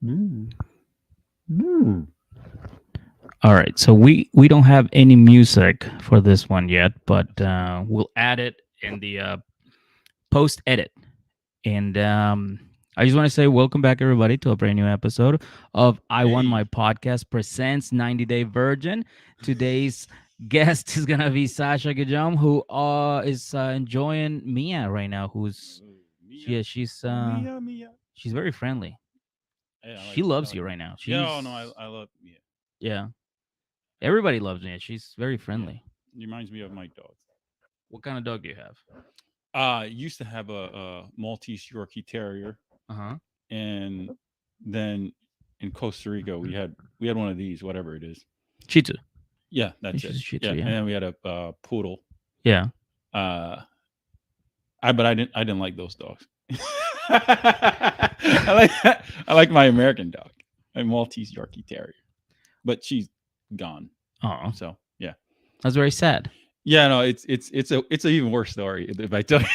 Mm. Mm. All right, so we don't have any music for this one yet, but we'll add it in the post edit. And I just want to say welcome back, everybody, to a brand new episode of I Won My Hey. Podcast Presents 90 Day Virgin. Today's guest is going to be Sasha Guillaume, who is enjoying Mia right now, who's, Mia. yeah, Oh, Mia, Mia. she's very friendly. Yeah, She I loves like you Mia. right now. Yeah, She's, oh, no, I love Mia. yeah, everybody loves Mia. She's very Yeah. friendly. Reminds me of my dog. What kind of dog do you have? Used to have a Maltese Yorkie Terrier, Uh-huh. and then in Costa Rica we had one of these, whatever it is. Shih Tzu. Yeah, that's She's it. a Shih Yeah, Tzu, and yeah. then we had a poodle. Yeah. Uh, I didn't like those dogs. I like my American dog, my Maltese Yorkie Terrier, but she's gone. Oh, So yeah, that's very sad. yeah. No, it's an even worse story if I tell you.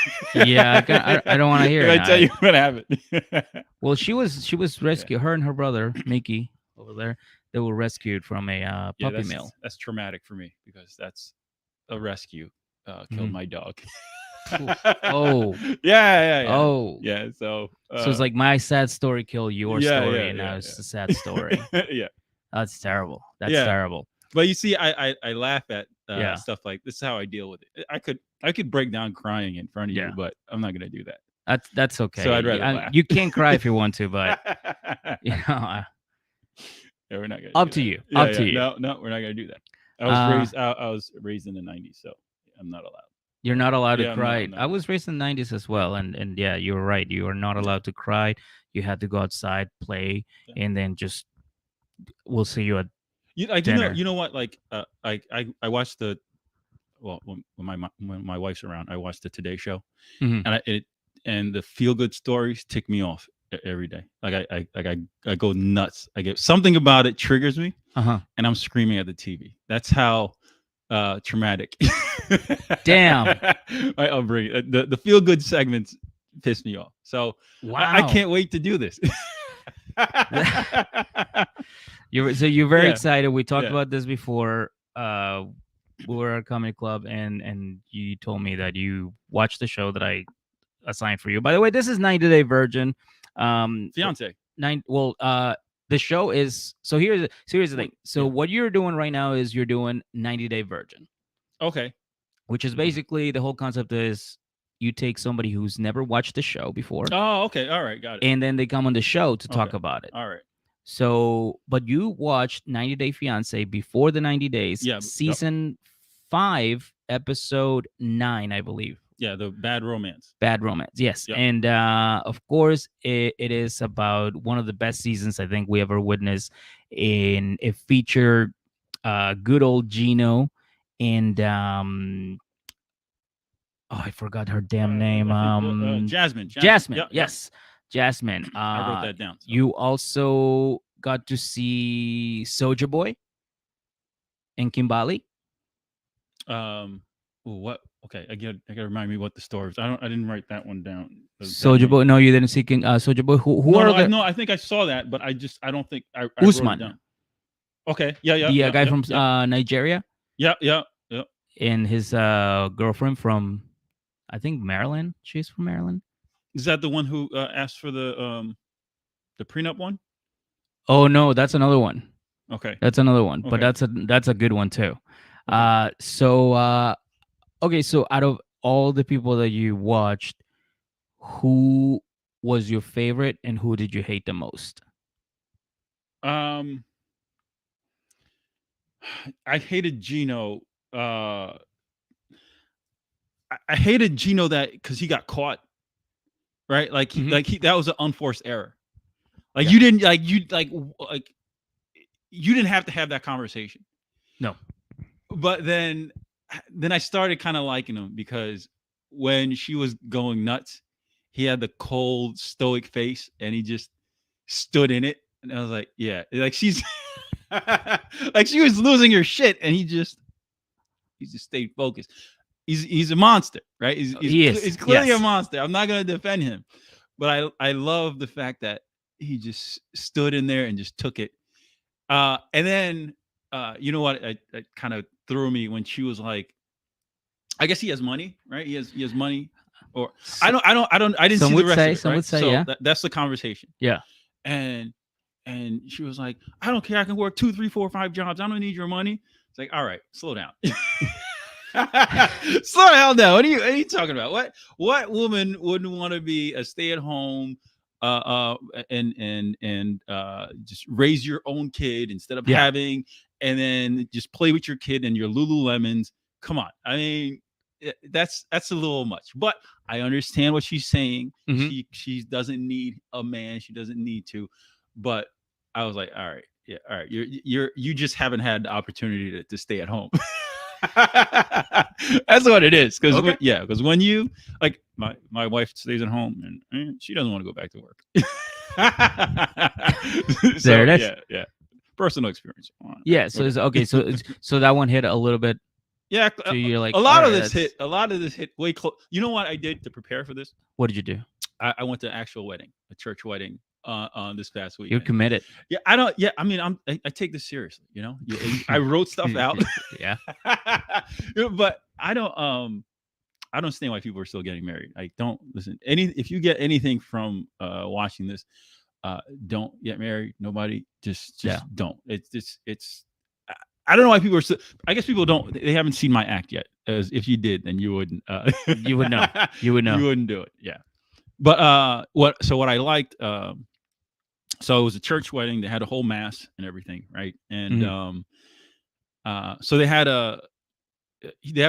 Yeah, I don't want to hear if it. I tell you what happened. Well, she was rescued. Her and her brother Mickey over there, they were rescued from a Yeah, puppy mill. that's traumatic for me because that's a rescue. Killed Mhm. my dog. Oh, yeah. oh. Yeah. So So it's like my sad story killed your yeah, story, and now it's a sad story. yeah. That's terrible. That's Yeah. terrible. But you see, I laugh at Yeah. stuff like this. Is how I deal with it. I could break down crying in front of Yeah. you, but I'm not gonna do that. That's okay. So I'd rather laugh. You can cry if you want to, but you know, Yeah, we're not gonna. up do to that. you. Yeah, Up to you. No, we're not gonna do that. I was raised in the '90s, so I'm not allowed. You're not allowed to Yeah, cry. I'm not I was raised in the 90s as well, and yeah, you're right. You are not allowed to cry. You had to go outside, play, Yeah. and then just we'll see you at I do know. dinner. You know what? Like, I watched the when my wife's around, I watch the Today Show, Mhm. and the feel good stories tick me off every day. Like I go nuts. I get something about it triggers me, Uh-huh. and I'm screaming at the TV. That's how traumatic. Damn. My upbringing. The feel good segments piss me off. So I Wow. can't wait to do this. You're very Yeah. excited. We talked Yeah. about this before. We were at a comedy club, and you told me that you watched the show that I assigned for you. By the way, this is 90 Day Virgin. Fiance. The show is here's the thing. So Yeah. what you're doing right now is you're doing 90 Day Virgin, Okay. which is basically the whole concept is you take somebody who's never watched the show before, Oh, okay. All right. Got it. and then they come on the show to talk Okay. about it. All right. So, but you watched 90 Day Fiance before the 90 days, Yeah, yep. season 5, episode 9, I believe. Yeah, the Bad Romance. Bad Romance, yes. Yep. And of course, it is about one of the best seasons I think we ever witnessed. In it featured good old Gino and I forgot her damn name. Jasmine. Jasmine, Yep, yep. yes, Jasmine. I wrote that down. So. You also got to see Soulja Boy and Kimbali. What? Okay, I gotta remind me what the story was. I didn't write that one down. Soulja Boy. No, you didn't see Soulja Boy. Who no, are no, the I think I saw that, but I don't think I Usman. wrote it down. Okay, yeah. The guy from Nigeria. Yeah. And his girlfriend from, I think, Maryland. She's from Maryland. Is that the one who asked for the prenup one? Oh no, that's another one. Okay, that's another one. Okay. But that's a good one too. Okay. Okay, so out of all the people that you watched, who was your favorite and who did you hate the most? I hated Gino. I hated Gino that because he got caught, right? Like that was an unforced error. Like you didn't you didn't have to have that conversation. No. But then I started kind of liking him because when she was going nuts, he had the cold stoic face and he just stood in it. And I was like, yeah, like she's like she was losing her shit and he just stayed focused. He's a monster, right? He's clearly a monster. I'm not going to defend him, but I love the fact that he just stood in there and just took it. And then you know what? It kind of threw me when she was like, I guess he has money, right? He has money, or S- I didn't some see the would rest say, of it, some right? would say, So yeah, that's the conversation. yeah. And she was like, I don't care. I can work 2, 3, 4, 5 jobs. I don't need your money. It's like, all right, slow down. Slow down now. What are you talking about? What woman wouldn't want to be a stay-at-home and just raise your own kid instead of Yeah. having, and then just play with your kid and your Lululemons? Come on. I mean, that's a little much. But I understand what she's saying. Mhm. She doesn't need a man. She doesn't need to. But I was like, all right, yeah, all right. You just haven't had the opportunity to stay at home. That's what it is. Because Okay. because when you like my wife stays at home and she doesn't want to go back to work. So, There it is. yeah. Personal experience. Yeah. So it's okay. So that one hit a little bit. Yeah, So you're like, a lot all of right, this hit. A lot of this hit way close. You know what I did to prepare for this? What did you do? I went to an actual wedding, a church wedding, this past You're weekend. committed. Yeah, I don't. Yeah, I mean, I take this seriously. You know, I wrote stuff out. Yeah. But I don't understand why people are still getting married. I don't listen. If you get anything from watching this, don't get married. Nobody, just Yeah. don't. It's. I don't know why people are. I guess people don't. They haven't seen my act yet. As if you did, then you wouldn't. You would know. You would know. You wouldn't do it. Yeah. But what I liked. So it was a church wedding. They had a whole mass and everything, right? And so they have a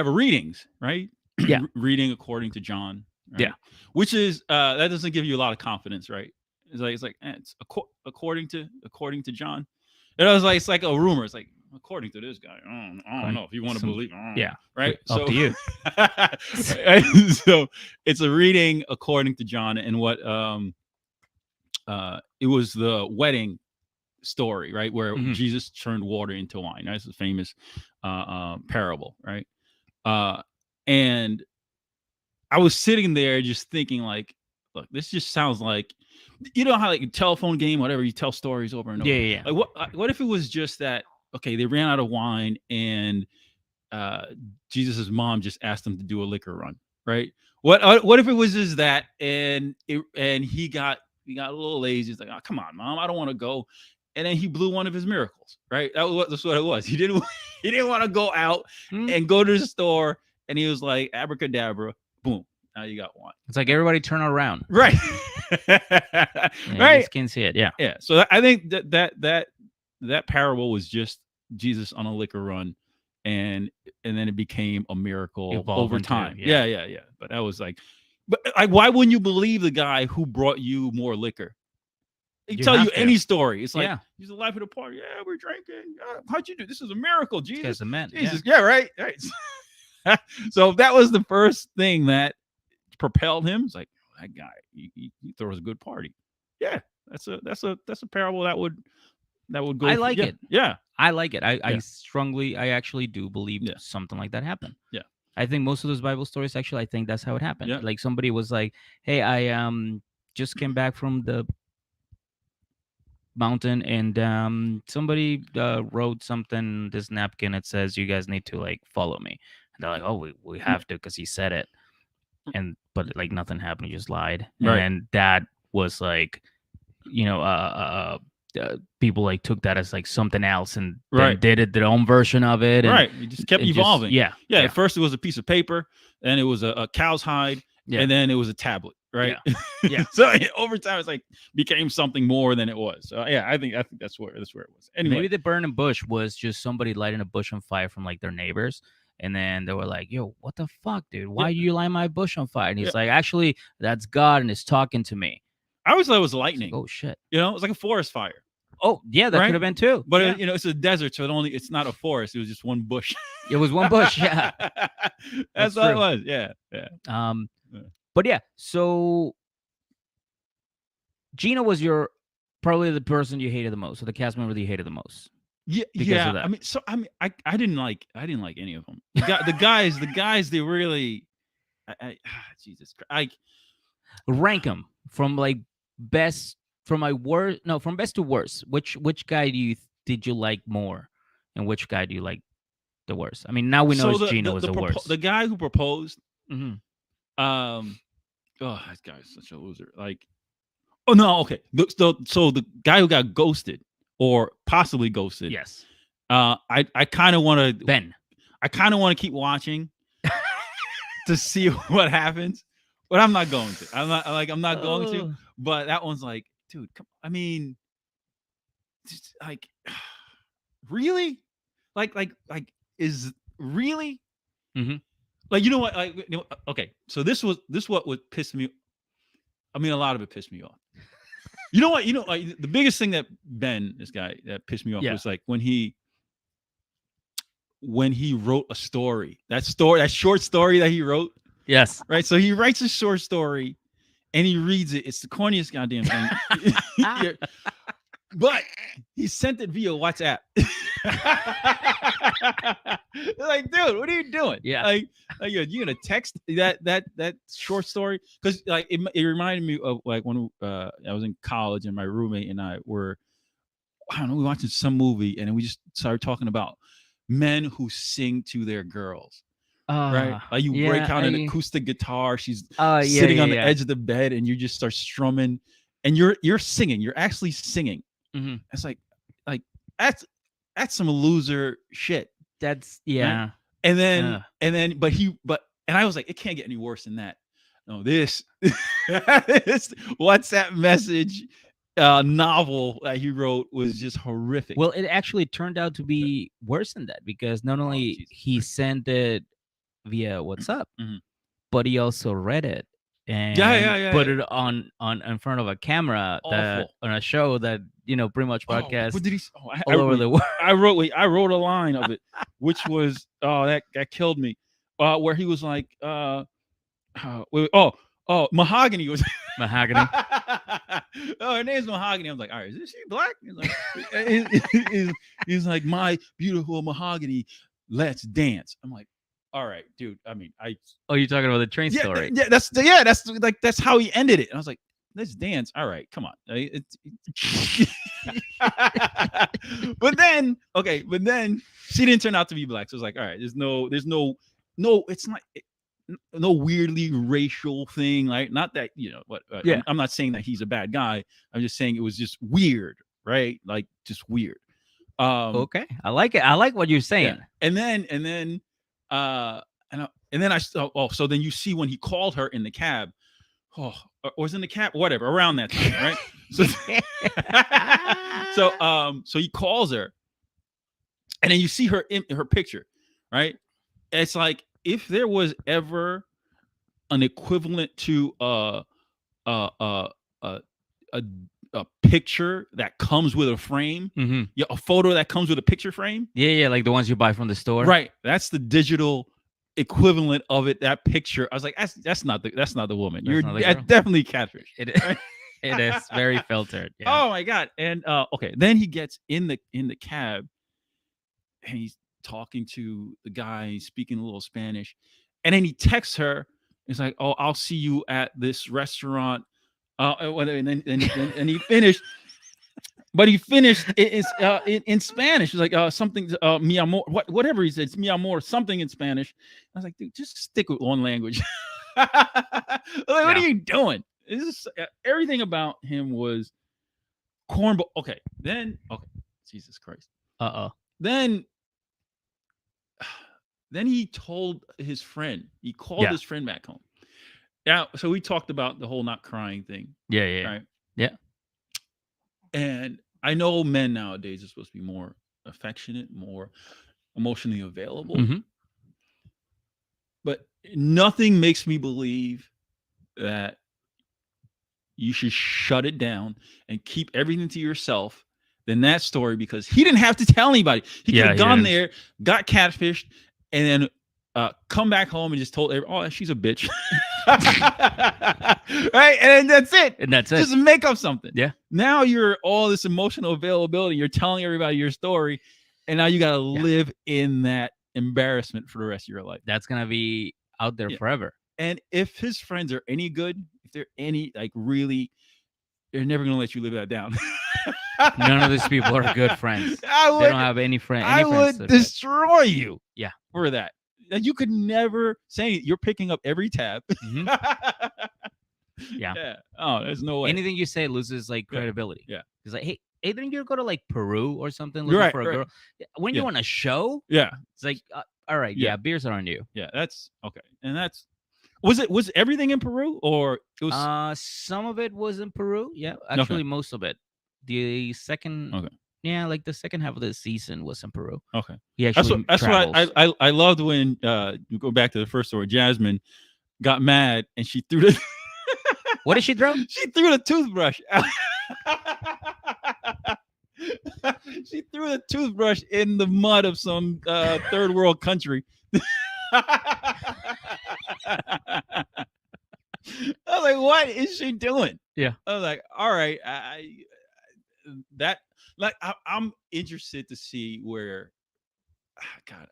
readings, right? Yeah. Reading according to John. Right? Yeah. Which is that doesn't give you a lot of confidence, right? It's like it's according to John. And I was like, it's like a rumor. It's like according to this guy. I don't know if you want to believe. Yeah. Right. Up to you. So it's a reading according to John, and what it was the wedding story, right, where Jesus turned water into wine. That's a famous parable, right? And I was sitting there just thinking, like, look, this just sounds like, you know how like a telephone game, whatever, you tell stories over and over. Yeah. Like what if it was just that? Okay, they ran out of wine, and Jesus's mom just asked them to do a liquor run, right? What if it was just that, and he got a little lazy. He's like, oh, come on, mom, I don't want to go. And then he blew one of his miracles, right? That's what it was. He didn't want to go out and go to the store, and he was like, abracadabra, boom, now you got one. It's like everybody turn around. Right. Yeah, right. You just can't see it. Yeah. Yeah. So I think that parable was just Jesus on a liquor run, and then it became a miracle over time. Yeah. But that was like, but like, why wouldn't you believe the guy who brought you more liquor? He can tell you any story. It's like, he's the life of the party. Yeah, we're drinking. How'd you do? This is a miracle, Jesus. This guy's a man. Jesus. Yeah, right. So that was the first thing that propelled him. It's like, oh, that guy, he throws a good party. Yeah, that's a parable that would go. I like it. Yeah, I like it. I actually do believe something like that happened. Yeah. I think most of those Bible stories, actually, I think that's how it happened. Yeah. Like somebody was like, hey, I just came back from the mountain, and somebody wrote something, this napkin, it says you guys need to like follow me. And they're like, oh, we have to, because he said it. But like nothing happened. He just lied. Right. And that was like, people like took that as like something else, and then did it their own version of it. And right. It just kept evolving. Yeah. At first it was a piece of paper, then it was a cow's hide, and then it was a tablet. Right. Yeah. So over time, it's like became something more than it was. So I think that's where it was. Anyway, maybe the burning bush was just somebody lighting a bush on fire from like their neighbors. And then they were like, yo, what the fuck, dude? Why you light my bush on fire? And he's like, actually, that's God, and it's talking to me. I always thought it was lightning. Like, oh, shit. It was like a forest fire. Oh, yeah, that could have been too. But, it's a desert, so it's not a forest. It was just one bush. It was one bush, yeah. That's all it was, yeah. But yeah, so Gina was probably the person you hated the most, or the cast member that you hated the most. Yeah. I didn't like any of them. The guys, they really, Jesus Christ. Rank them from like best from my worst, no, from best to worst, which guy did you like more, and which guy do you like the worst? I mean, now we know So it's Gino is the the worst. guy who proposed, Hmm. um, oh, this guy's such a loser. Like, oh no, okay. So the guy who got ghosted or possibly ghosted. Yes, I kind of want to. Ben. I kind of want to keep watching to see what happens, but I'm not going to. I'm not going to. Oh. But that one's like, dude, come. I mean, just like, really, like is really Hmm. like like okay. So this what would piss me. I mean, a lot of it pissed me off. You know what? Like the biggest thing that Ben, this guy, that pissed me off Yeah. was like when he wrote a story. That short story that he wrote. Yes. Right. So he writes a short story and he reads it. It's the corniest goddamn thing. Yeah. But he sent it via WhatsApp. Like, dude, what are you doing? Yeah. Like you're gonna text that short story? Because like it reminded me of like when I was in college and my roommate and I were, I don't know, we were watching some movie and then we just started talking about men who sing to their girls. Right, like you break out an acoustic guitar. She's sitting on the edge of the bed, and you just start strumming, and you're singing. You're actually singing. Mm-hmm. It's like that's some loser shit. That's right? And then and I was like, it can't get any worse than that. No, this WhatsApp message novel that he wrote was just horrific. Well, it actually turned out to be worse than that because not only he sent it via WhatsApp, but he also read it and put it on in front of a camera on a show that pretty much broadcast what did he? all over the world. I wrote a line of it, which was that killed me, where he was like, Mahogany was Mahogany. Oh, her name's Mahogany. I was like, all right, is she black? He's like, my beautiful Mahogany, let's dance. I'm like, all right, dude. I mean, Oh, you're talking about the train story? Yeah, that's how he ended it. And I was like, let's dance. All right, come on. But then she didn't turn out to be black. So it's like, all right, there's no, it's not. No weirdly racial thing, like not that yeah. I'm not saying that he's a bad guy. I'm just saying it was just weird, right? Like just weird. Okay, I like it. I like what you're saying. Yeah. And then I so then you see when he called her in the cab, or was in the cab, whatever, around that time, right? So he calls her, and then you see her in her picture, right? It's like, if there was ever an equivalent to a picture that comes with a frame, a photo that comes with a picture frame, like the ones you buy from the store, right? That's the digital equivalent of it. That picture, I was like, that's not the woman. You're definitely catfish. It is very filtered. Yeah. Oh my god! And okay, then he gets in the cab, and he's talking to the guy, speaking a little Spanish, and then he texts her. It's like, oh, I'll see you at this restaurant. And he finished, but he finished in Spanish. It's like something, mi amor, whatever he said, it's mi amor, something in Spanish. I was like, dude, just stick with one language. What are you doing? Everything about him was cornball. Okay, Jesus Christ. Then he told his friend. He called his friend back home. Yeah, so we talked about the whole not crying thing. Yeah. Right? Yeah. And I know men nowadays are supposed to be more affectionate, more emotionally available. But nothing makes me believe that you should shut it down and keep everything to yourself than that story, because he didn't have to tell anybody. He could have gone there, got catfished, and then come back home and just told everyone, oh, she's a bitch. Right? And that's it. Just make up something. Yeah. Now you're all this emotional availability. You're telling everybody your story, and now you got to live in that embarrassment for the rest of your life. That's going to be out there forever. And if his friends are any good, if they're any like really they're never gonna let you live that down. None of these people are good friends. I They would, don't have any friend. I Any friends. would destroy you. Yeah. For that. That you could never say you're picking up every tab. Mhm. Yeah. Yeah. Oh, there's no way. Anything you say loses like Yeah. credibility. Yeah. It's like, hey, didn't you go to like Peru or something You're looking right, for a right. girl? When Yeah. you on a show, Yeah. it's like, all right, Yeah. yeah, beers are on you. Yeah. That's okay. And that's was everything in Peru or it was Some of it was in Peru. Yeah, actually, most of it. The second, Okay. yeah, like the second half of the season was in Peru. Okay. He actually That's what travels. I loved when you go back to the first story. Jasmine got mad and she threw the What did she throw? She threw the toothbrush out. She threw the toothbrush in the mud of some third world country. I was like, what is she doing? Yeah. I was like, all right, I'm interested to see where. God,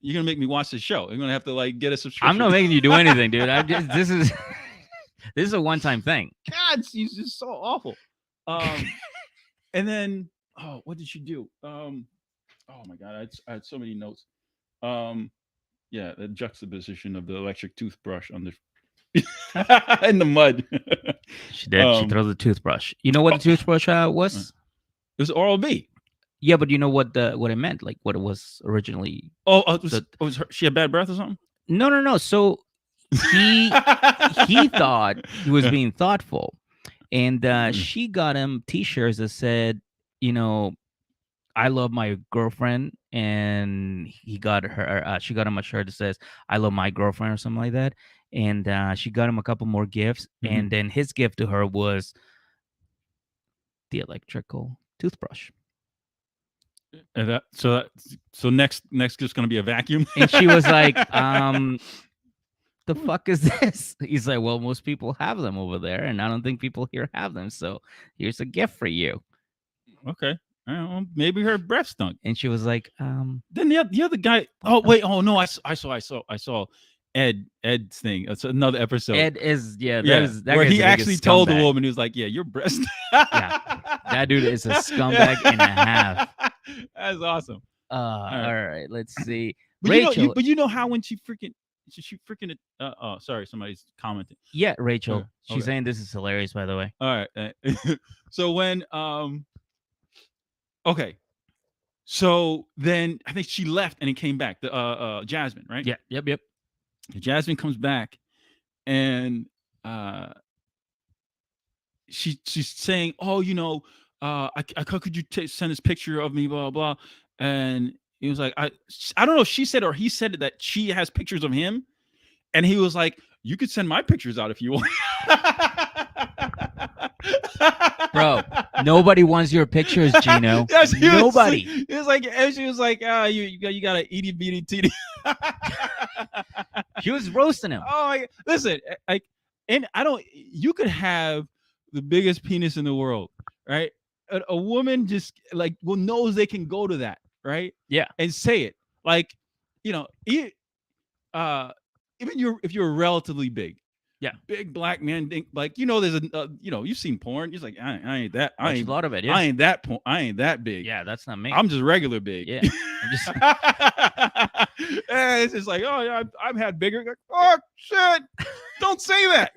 you're gonna make me watch the show. You're gonna have to like get a subscription. I'm not making you do anything, dude. This is this is a one-time thing. God, she's just so awful. And then, what did she do? Oh my God, I had so many notes. Yeah, the juxtaposition of the electric toothbrush on the in the mud. She did. She threw the toothbrush. You know what the toothbrush was? It was Oral B. Yeah, but you know what it meant, like what it was originally. She had bad breath or something? No. So he thought he was being thoughtful, and she got him T-shirts that said, you know, I love my girlfriend, and he got her. She got him a shirt that says, I love my girlfriend, or something like that. And she got him a couple more gifts, and then his gift to her was the electrical toothbrush. And so next gift's gonna be a vacuum. And she was like, the fuck is this? He's like, well, most people have them over there, and I don't think people here have them. So here's a gift for you. Okay. Maybe her breath stunk. And she was like, Then the other guy. Oh wait. Oh no. I saw Ed's thing. It's another episode. Ed is that where he actually told the woman, he was like, "Yeah, your breast." Yeah, that dude is a scumbag and a half. That's awesome. All right, let's see. But Rachel, you know how when she freaking. Sorry, somebody's commenting. Yeah, Rachel. Okay. She's saying this is hilarious, by the way. All right. So when okay. So then I think she left and it came back. The Jasmine, right? Yeah. Yep. Jasmine comes back and she's saying, "Oh, you know, could you send this picture of me, blah blah." And he was like, I don't know if she said or he said that she has pictures of him, and he was like, "You could send my pictures out if you want." Bro, nobody wants your pictures, Gino. Yes, nobody. It was like, and she was like, you got a itty bitty titty. She was roasting him. Oh, listen, and I don't. You could have the biggest penis in the world, right? A woman just like knows they can go to that, right? Yeah, and say it like, even if you're relatively big. Yeah, big black man, like there's a you've seen porn. You're like, I ain't that. I ain't a lot of it. Yeah. I ain't that. I ain't that big. Yeah, that's not me. I'm just regular big. Yeah, I'm just. And it's just like, oh yeah, I've had bigger. Like, oh shit! Don't say that.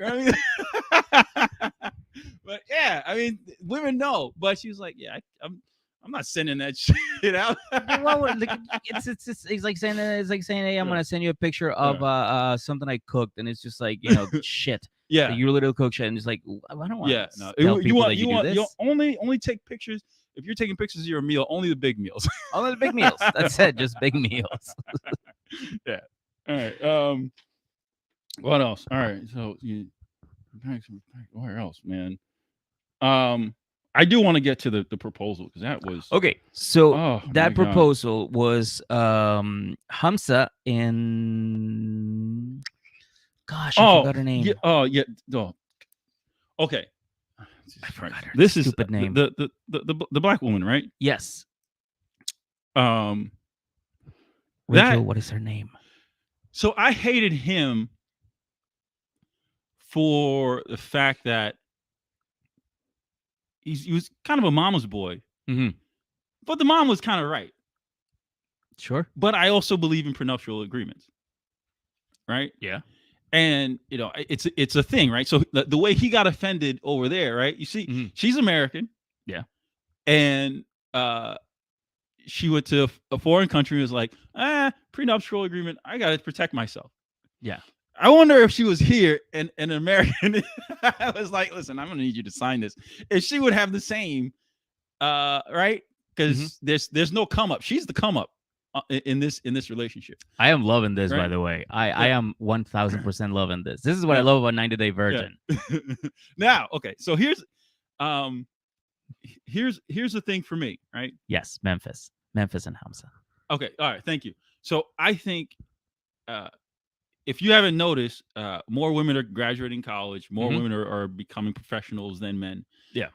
But yeah, I mean, women know. But she was like, yeah, I'm not sending that shit out. Well, it's like saying hey, I'm gonna send you a picture of something I cooked, and it's just like shit. Yeah, like, you literally cook shit, and it's like I don't want. Yeah, no. Tell people that you do this. You only take pictures if you're taking pictures of your meal. Only the big meals. Only the big meals. That's it. Just big meals. Yeah. All right. What else? All right. So where else, man? I do want to get to the proposal because that was okay. So that proposal was Hamza in gosh, I forgot her name. Yeah. Okay. I forgot her this stupid is name. The black woman, right? Yes. Rachel, what is her name? So I hated him for the fact that he was kind of a mama's boy, Mm-hmm. but the mom was kind of right. Sure. But I also believe in prenuptial agreements, right? Yeah. And it's a thing, right? So the way he got offended over there, right? You see, she's American, Yeah. and she went to a foreign country and was like, prenuptial agreement. I got to protect myself. Yeah. I wonder if she was here and an American was like, listen, I'm going to need you to sign this. If she would have the same, right? Because there's no come up. She's the come up in this relationship. I am loving this, Right? by the way. I am 1000% loving this. This is what I love about 90 Day Virgin. Yeah. Now, okay, so here's the thing for me, right? Yes, Memphis and Hamza. Okay, all right, thank you. So I think if you haven't noticed, more women are graduating college, more women are becoming professionals than men. Yeah.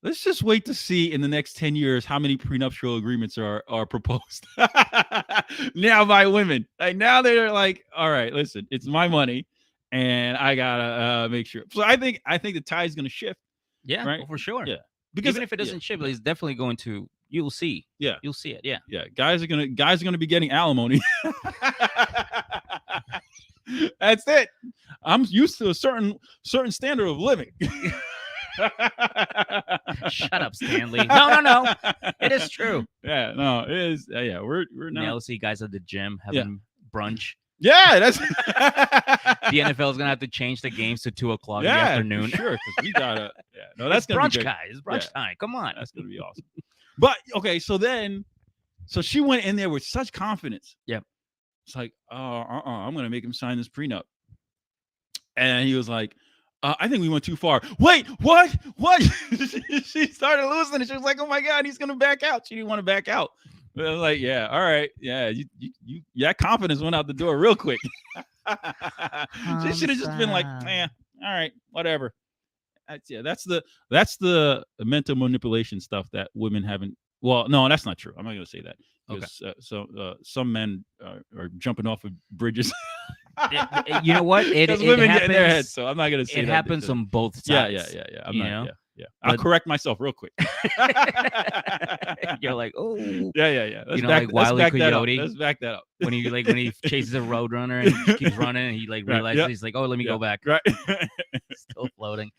Let's just wait to see in the next 10 years how many prenuptial agreements are proposed now by women. Like now they're like, all right, listen, it's my money and I gotta make sure. So I think the tide is gonna shift. Yeah, right? for sure. Yeah. Because even if it doesn't shift, it's definitely going to, you'll see. Yeah. You'll see it. Yeah. Yeah. Guys are gonna be getting alimony. That's it. I'm used to a certain standard of living. Shut up, Stanley. No. It is true. Yeah, no, it is. Yeah, we're now. Now see guys at the gym having brunch. Yeah, that's the NFL is gonna have to change the games to 2:00 in the yeah, afternoon. sure, because we gotta. Yeah, no, that's it's gonna brunch, be great. guys. It's brunch time. Come on, that's gonna be awesome. But okay, so she went in there with such confidence. Yep. It's like, I'm gonna make him sign this prenup, and he was like, I think we went too far. Wait, what? She started losing it. She was like, oh my God, he's gonna back out. She didn't want to back out. But I was like, yeah, all right. Yeah, that confidence went out the door real quick. She should have just been like, all right, whatever. That's the mental manipulation stuff that women haven't. Well, no, that's not true. I'm not gonna say that. Okay. Some men are jumping off of bridges. You know what? It women happens, get in their head, so I'm not gonna say it that. happens on both sides. Yeah. But I'll correct myself real quick. You're like, oh, yeah. Like Wile E. Coyote. Let's back that up. when he chases a roadrunner and he keeps running and he realizes he's like, oh, let me go back. Right. Still floating.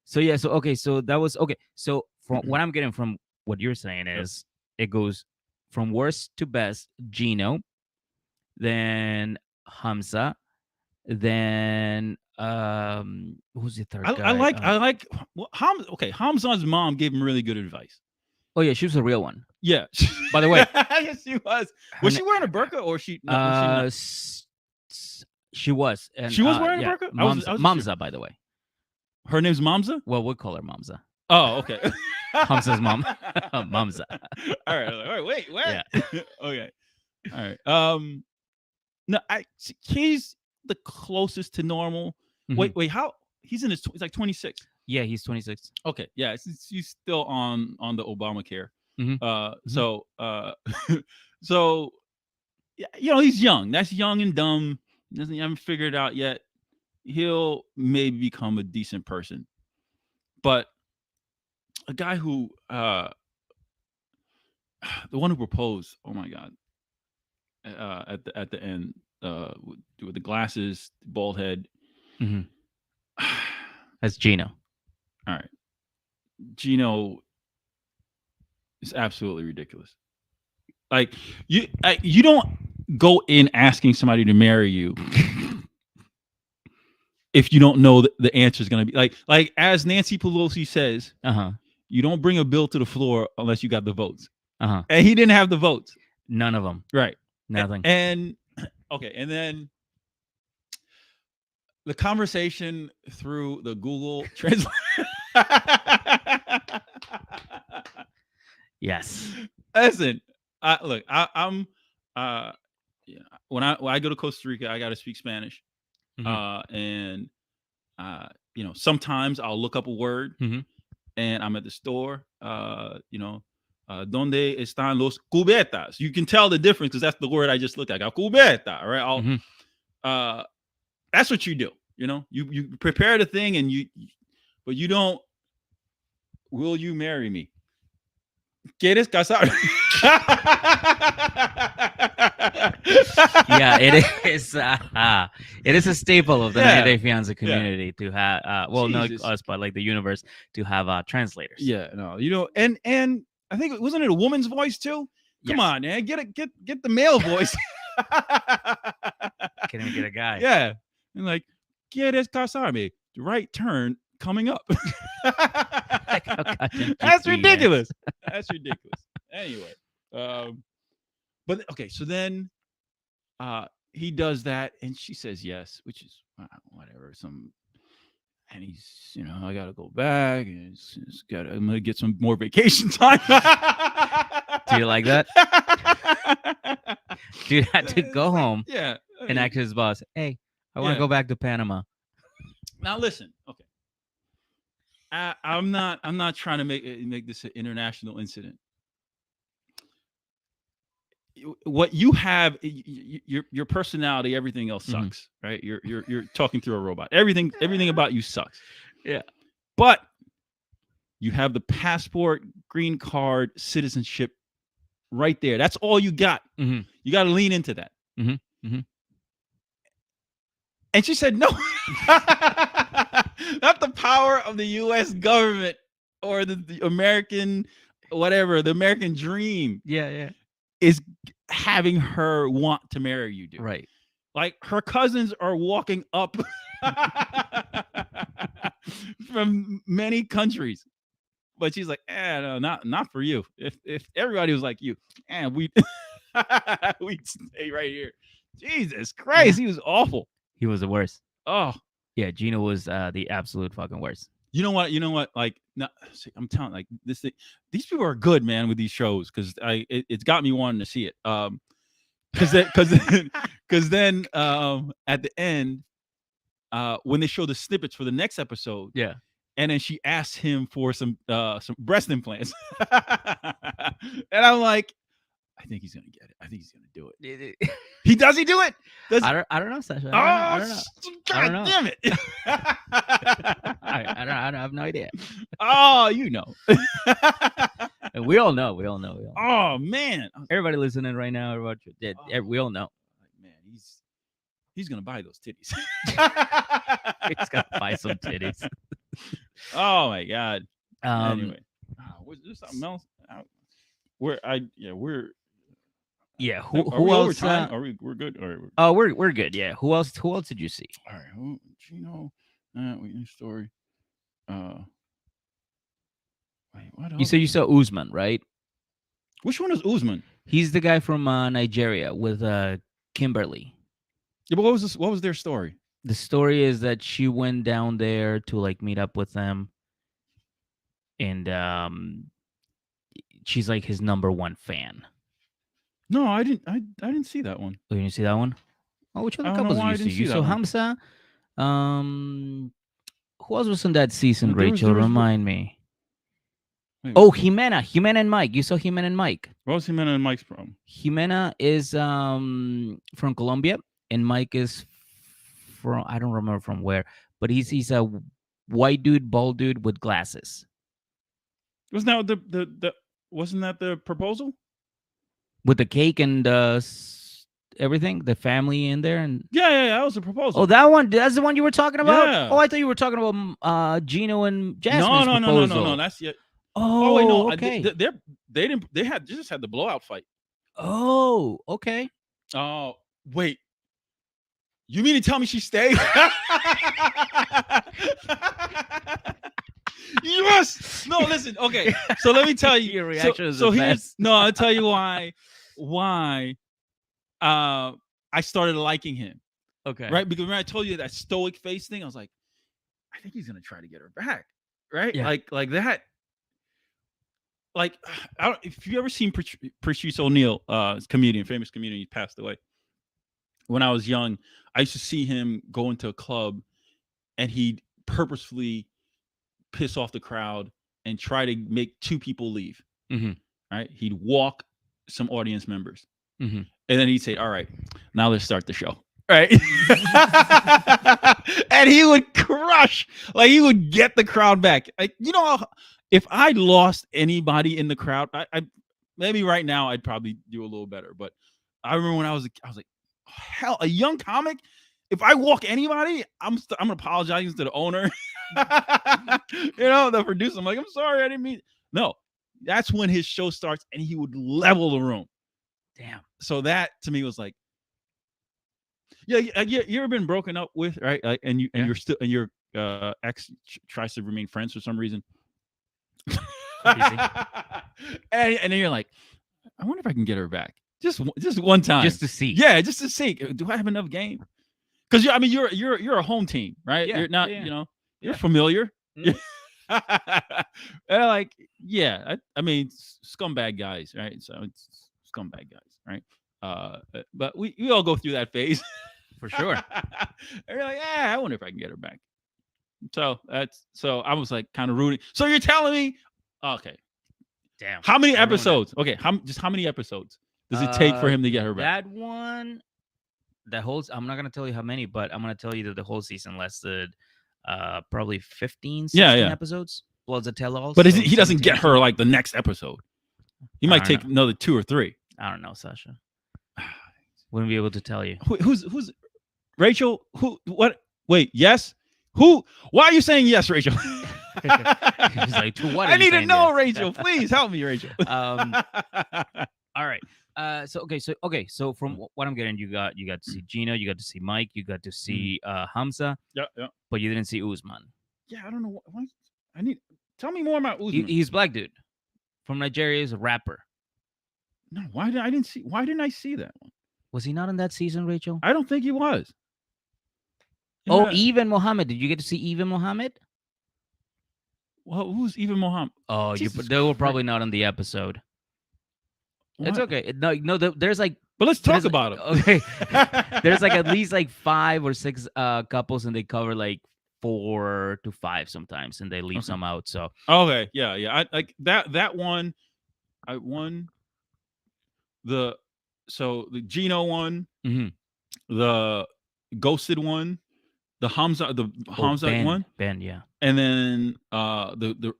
So that was okay. So from what I'm getting from what you're saying is it goes from worst to best, Gino, then Hamza, then who's the third guy? I like Hamza's mom gave him really good advice. Oh yeah, she was a real one. Yeah. By the way, yes, she was. Was she wearing a burqa or she? No, she was. And, she was wearing a burqa. Mamza, by the way. Her name's Mamza. Well, we'll call her Mamza. Oh, okay. Hamza's mom, Mamza. All right. Wait. What? Yeah. Okay. All right. No, he's the closest to normal. Mm-hmm. Wait. How? He's he's like 26. Yeah, he's 26. Okay. Yeah, he's still on the Obamacare. Mm-hmm. So, he's young. That's young and dumb. Doesn't haven't figured it out yet. He'll maybe become a decent person, but a guy who the one who proposed. Oh my God. At the end, with the glasses, bald head. Mm-hmm. That's Gino. All right, Gino is absolutely ridiculous. Like you don't go in asking somebody to marry you if you don't know the answer is going to be like as Nancy Pelosi says. You don't bring a bill to the floor unless you got the votes. And he didn't have the votes. None of them. Right. Nothing. And then the conversation through the Google Translate. Yes. Listen, I'm when I go to Costa Rica, I got to speak Spanish. And sometimes I'll look up a word and I'm at the store, donde están los cubetas? You can tell the difference because that's the word I just looked at. I got cubeta, right? That's what you do. You prepare the thing but you don't will you marry me? ¿Quieres casar? Yeah, it is a staple of the 90 Day Fiance community to have well, not Jesus. us, but like the universe to have translators. Yeah, no, you know, and I think wasn't it a woman's voice too? Come Yes. on, man, get the male voice. Can't even get a guy. Yeah, and like, ¿quieres casarme? Right turn coming up. Like, oh, goddamn That's GPS. ridiculous. That's ridiculous. Anyway, but okay, so then he does that, and she says yes, which is whatever. And he's, you know, I gotta go back, and I'm gonna get some more vacation time. Do you like that? Dude had to go home Yeah, and act his boss. Hey, I want to Yeah. go back to Panama. Now listen, okay. I'm not trying to make this an international incident. What you have, your personality, everything else Mhm. sucks, right? You're talking through a robot. Everything about you sucks. Yeah. But you have the passport, green card, citizenship right there. That's all you got. Mhm. You got to lean into that. Mhm. Mhm. And she said, no, not the power of the U.S. government or the American, whatever, the American dream Yeah. is having her want to marry you, dude. Right. Like her cousins are walking up from many countries, but she's like, no, not for you. If everybody was like you, and we'd stay right here. Jesus Christ, he was awful. He was the worst. Oh, Yeah, Gino was the absolute fucking worst. you know what? Like, no, I'm telling, like, this thing, these people are good, man, with these shows, because it's got me wanting to see it. Because then at the end, when they show the snippets for the next episode, Yeah. and then she asked him for some breast implants, and I'm like, I think he's gonna get it. I think he's gonna do it. He does he do it? Does I don't know, Sasha. oh, I don't know. I don't God know. damn it! I have no idea. Oh, you know. And we all know. We all know. Oh man, Everybody listening right now, we all know. Man, he's gonna buy those titties. He's got to buy some titties. Oh my god. Anyway, Was there something else? We're yeah. are Who we over else? time? Are we're good? Or Oh, we're good. Yeah. Who else did you see? all right. Gino, we story. Wait, what else? You said you saw Usman, right? Which one is Usman? He's the guy from Nigeria with Kimberly. Yeah, but what was this? What was their story? The story is that she went down there to like meet up with them, and she's like his #1 fan. No, I didn't see that one. Oh, you didn't see that one? Oh, which other I don't know couples why I did you didn't see? You see saw that Hamza. Who else was in that season, There was- Rachel? there was- Remind me. Wait, Oh, Jimena and Mike. You saw Jimena and Mike. what was Jimena and Mike's problem? Jimena is from Colombia, and Mike is from, I don't remember from where, but he's a white dude, bald dude with glasses. Wasn't that wasn't that the proposal? With the cake and everything, the family in there, and Yeah, that was the proposal. oh, that one, that's the one you were talking about. Yeah. Oh, I thought you were talking about Gino and Jasmine's proposal. no, that's yet. Oh, wait, no, okay. they just had the blowout fight. Oh, okay. Oh, wait. You mean to tell me she stayed? Yes. No, listen. Okay, so let me tell you. Your reaction is so the here's best. no. I'll tell you why. I started liking him. Okay. Right, because when I told you that stoic face thing, I was like, I think he's gonna try to get her back. Right, Yeah. like that. Like, if you ever seen Patrice O'Neal, famous comedian, he passed away. When I was young, I used to see him go into a club, and he'd purposefully piss off the crowd and try to make two people leave. Mhm. Right, he'd walk some audience members, Mhm. and then he'd say, "All right, now let's start the show." Right, and he would crush, like he would get the crowd back. Like, you know how if I lost anybody in the crowd, I maybe right now I'd probably do a little better. But I remember when I was like, hell, a young comic. If I walk anybody, I'm apologizing to the owner, the producer. I'm like, I'm sorry, I didn't mean. No, that's when his show starts, and he would level the room. Damn. So that to me was like, yeah, you ever been broken up with, right? And you're still, and your ex tries to remain friends for some reason. and then you're like, I wonder if I can get her back just one time, just to see. Yeah, just to see. Do I have enough game? Because you're a home team, right? Yeah, you're not, yeah. you're familiar. Mm. And like, yeah, I mean, scumbag guys, right? So it's scumbag guys, right? But we all go through that phase for sure. And you're like, I wonder if I can get her back. So I was like kind of rooting. So you're telling me, okay, damn, how many episodes? Okay, how many episodes does it take for him to get her back? That one, I'm not gonna tell you how many, but I'm gonna tell you that the whole season lasted probably 15, 16 episodes. Was a tell-all. But he doesn't get her like the next episode. He might take another 2 or 3. I don't know, Sasha. Wouldn't be able to tell you. Who's Rachel? Who? What? Wait, yes. Who? Why are you saying yes, Rachel? He's like, to what? I need to know, yes? Rachel. Please help me, Rachel. All right. So from what I'm getting, you got to see Gino, you got to see Mike, you got to see Hamza. Yeah. But you didn't see Usman. Yeah, I don't know why. Tell me more about Usman. He's black dude from Nigeria. He's a rapper. No, why didn't I see that one? Was he not in that season, Rachel? I don't think he was. Oh, Even Mohammed. Did you get to see Even Mohammed? Well, who's Even Mohammed? Oh, they were probably not on the episode. What? It's okay. No, there's like. But let's talk about it. Okay. There's like at least like 5 or 6 couples, and they cover like 4 to 5 sometimes, and they leave some out. So okay, yeah. I like that one. I won the Gino one, the ghosted one, the Hamza one, Ben, yeah, and then the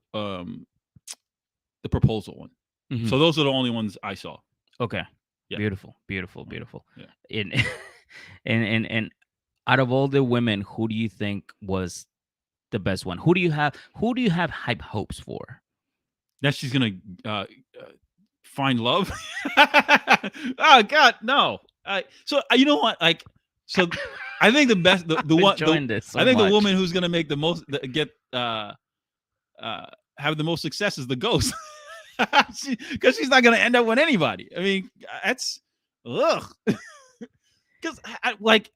proposal one. Mm-hmm. So those are the only ones I saw. Okay, yeah. Beautiful. Yeah. And out of all the women, who do you think was the best one? Who do you have hype hopes for? That she's gonna find love. Oh God, no. So you know what? Like, so I think the best, the one, I think the woman who's gonna make the most, have the most success is the ghost, because she's not gonna end up with anybody. I mean, that's because like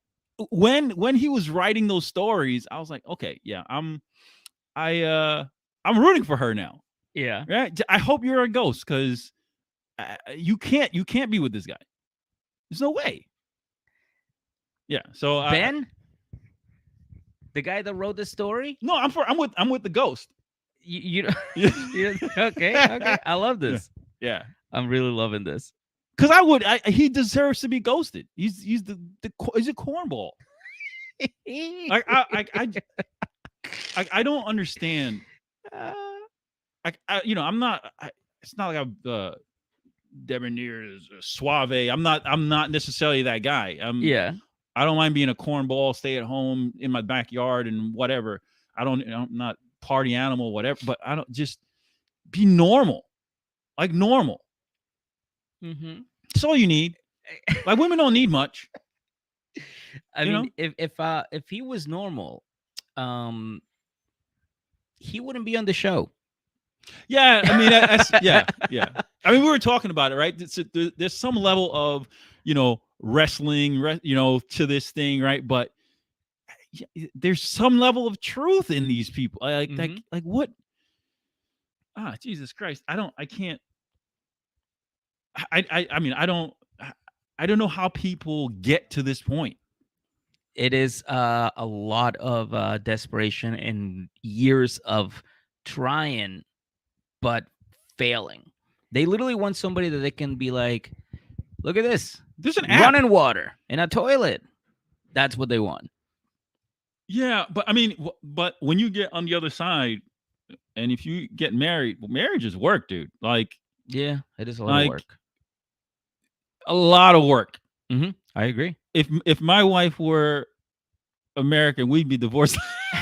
when he was writing those stories, I was like, okay, yeah, I'm rooting for her now. Yeah, right. I hope you're a ghost, because you can't be with this guy. There's no way. Yeah. So Ben, the guy that wrote the story. No, I'm with the ghost. You okay? I love this. Yeah. I'm really loving this. Because he deserves to be ghosted. He's he's a cornball. I don't understand. I'm not. It's not like I'm debonair, suave. I'm not necessarily that guy. I don't mind being a cornball, stay at home in my backyard and whatever. I'm not party animal, whatever. But I don't, just be normal, like normal. Mm-hmm. That's all you need. Like, women don't need much. I mean, if he was normal, he wouldn't be on the show. Yeah, I mean, that's yeah. I mean, we were talking about it, right? There's some level of, wrestling, to this thing, right? But there's some level of truth in these people. Like what? Jesus Christ! I can't. I mean, I don't know how people get to this point. It is a lot of desperation and years of trying, but failing. They literally want somebody that they can be like, look at this. There's an app. Running water in a toilet. That's what they want. Yeah, but I mean, but when you get on the other side, And if you get married, well, marriage is work, dude. Yeah, it is a lot of Like work. a lot of work. I agree. If my wife were American, we'd be divorced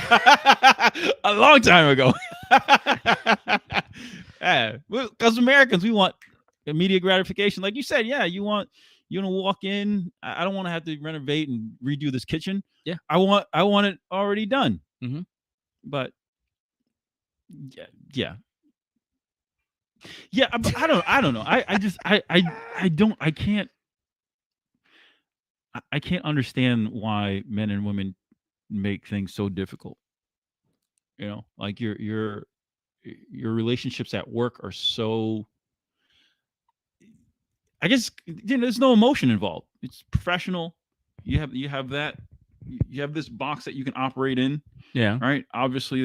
a long time ago. Yeah, because Americans, we want immediate gratification, like you said. Yeah, you want to walk in. I don't want to have to renovate and redo this kitchen. Yeah. I want it already done. Mm-hmm. But yeah, yeah. But I don't know. I just I don't I can't I can't understand why men and women make things so difficult. Like your relationships at work are so. I guess there's no emotion involved. It's professional. You have that. You have this box that you can operate in. Yeah. Right. Obviously,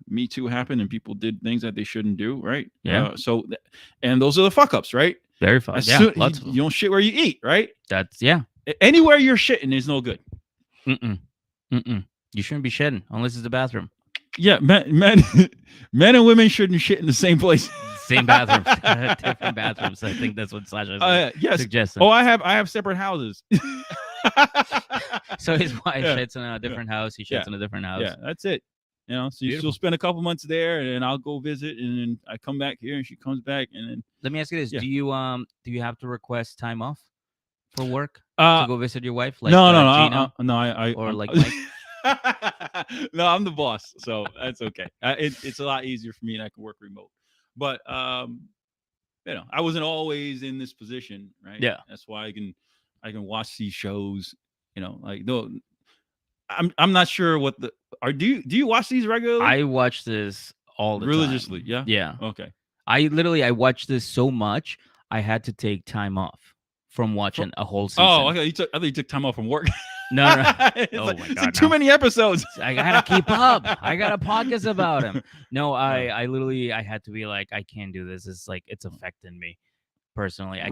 Me Too happened and people did things that they shouldn't do. Right. Yeah. And those are the fuck ups. Right. Very fun. Yeah. Lots of them. You don't shit where you eat. Right. That's Anywhere you're shitting is no good. You shouldn't be shedding unless it's the bathroom. Yeah, men and women shouldn't shit in the same place. Same bathroom, different bathrooms. I think that's what Sasha yes. suggested. Oh, I have separate houses. So his wife shits in a different house. He shits in a different house. Yeah, that's it. So she'll spend a couple months there, and then I'll go visit, and then I come back here, and she comes back, and then. Let me ask you this: Do you have to request time off for work to go visit your wife? Like no, I or like Mike. No, I'm the boss, so that's okay. It's a lot easier for me, and I can work remote. But I wasn't always in this position, right? Yeah, that's why I can watch these shows. I'm not sure what do you watch these regularly? I watch this all the religiously. time. Yeah. Yeah. Okay. I watched this so much I had to take time off from watching a whole season. Oh, okay. I thought you took time off from work. No. It's like too many episodes. I gotta keep up. I got a podcast about him. No, I literally I had to be like, I can't do this. It's affecting me personally. I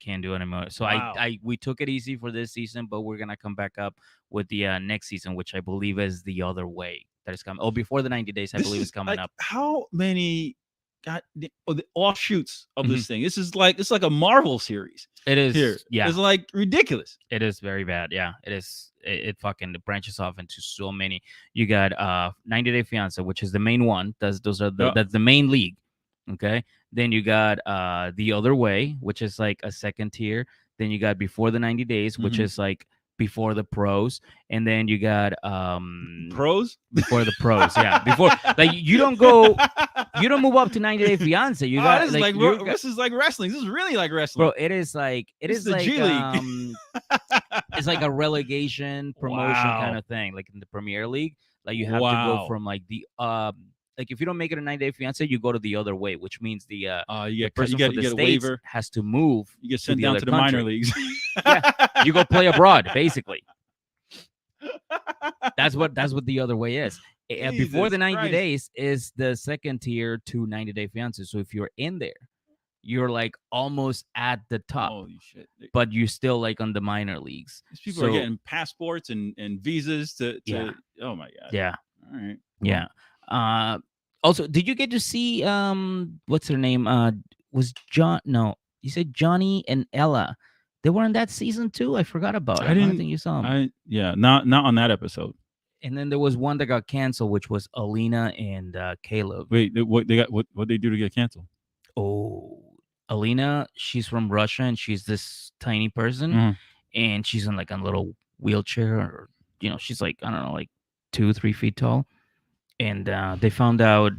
can't do it anymore. So wow. we took it easy for this season, but we're gonna come back up with the next season, which I believe is The Other Way that is coming. Oh, before the 90 days, I believe is coming up. How many the offshoots of this thing? It's like a Marvel series. It is here. Yeah, it's like ridiculous. It is very bad. Yeah, it is. It fucking branches off into so many. You got 90 Day Fiance, which is the main one. That's the main league. Okay. Then you got The Other Way, which is like a second tier. Then you got Before the 90 Days, which is like before the pros, and then you got pros before the pros. Yeah, before like you don't move up to 90 Day Fiance. You got this is like wrestling. This is really like wrestling, bro. It is like the G League. It's like a relegation promotion kind of thing, like in the Premier League. Like you have to go from like the like if you don't make it a 90 Day Fiance, you go to The Other Way, which means the person from the States has to move. You get sent down to the minor leagues. Yeah, you go play abroad, basically. That's what The Other Way is. Before the 90 days is the second tier to 90 Day Fiance. So if you're in there, you're like almost at the top. Holy shit! But you're still like on the minor leagues. These people are getting passports and visas to. Oh my god! Yeah. All right. Yeah. Also, did you get to see what's her name? Was John? No, you said Johnny and Ella. They were in that season too. I forgot about it. I don't think you saw them. Not on that episode. And then there was one that got canceled, which was Alina and Caleb. Wait, what they do to get canceled? Oh, Alina, she's from Russia and she's this tiny person, and she's in like a little wheelchair, or she's like, I don't know, like 2-3 feet tall. And they found out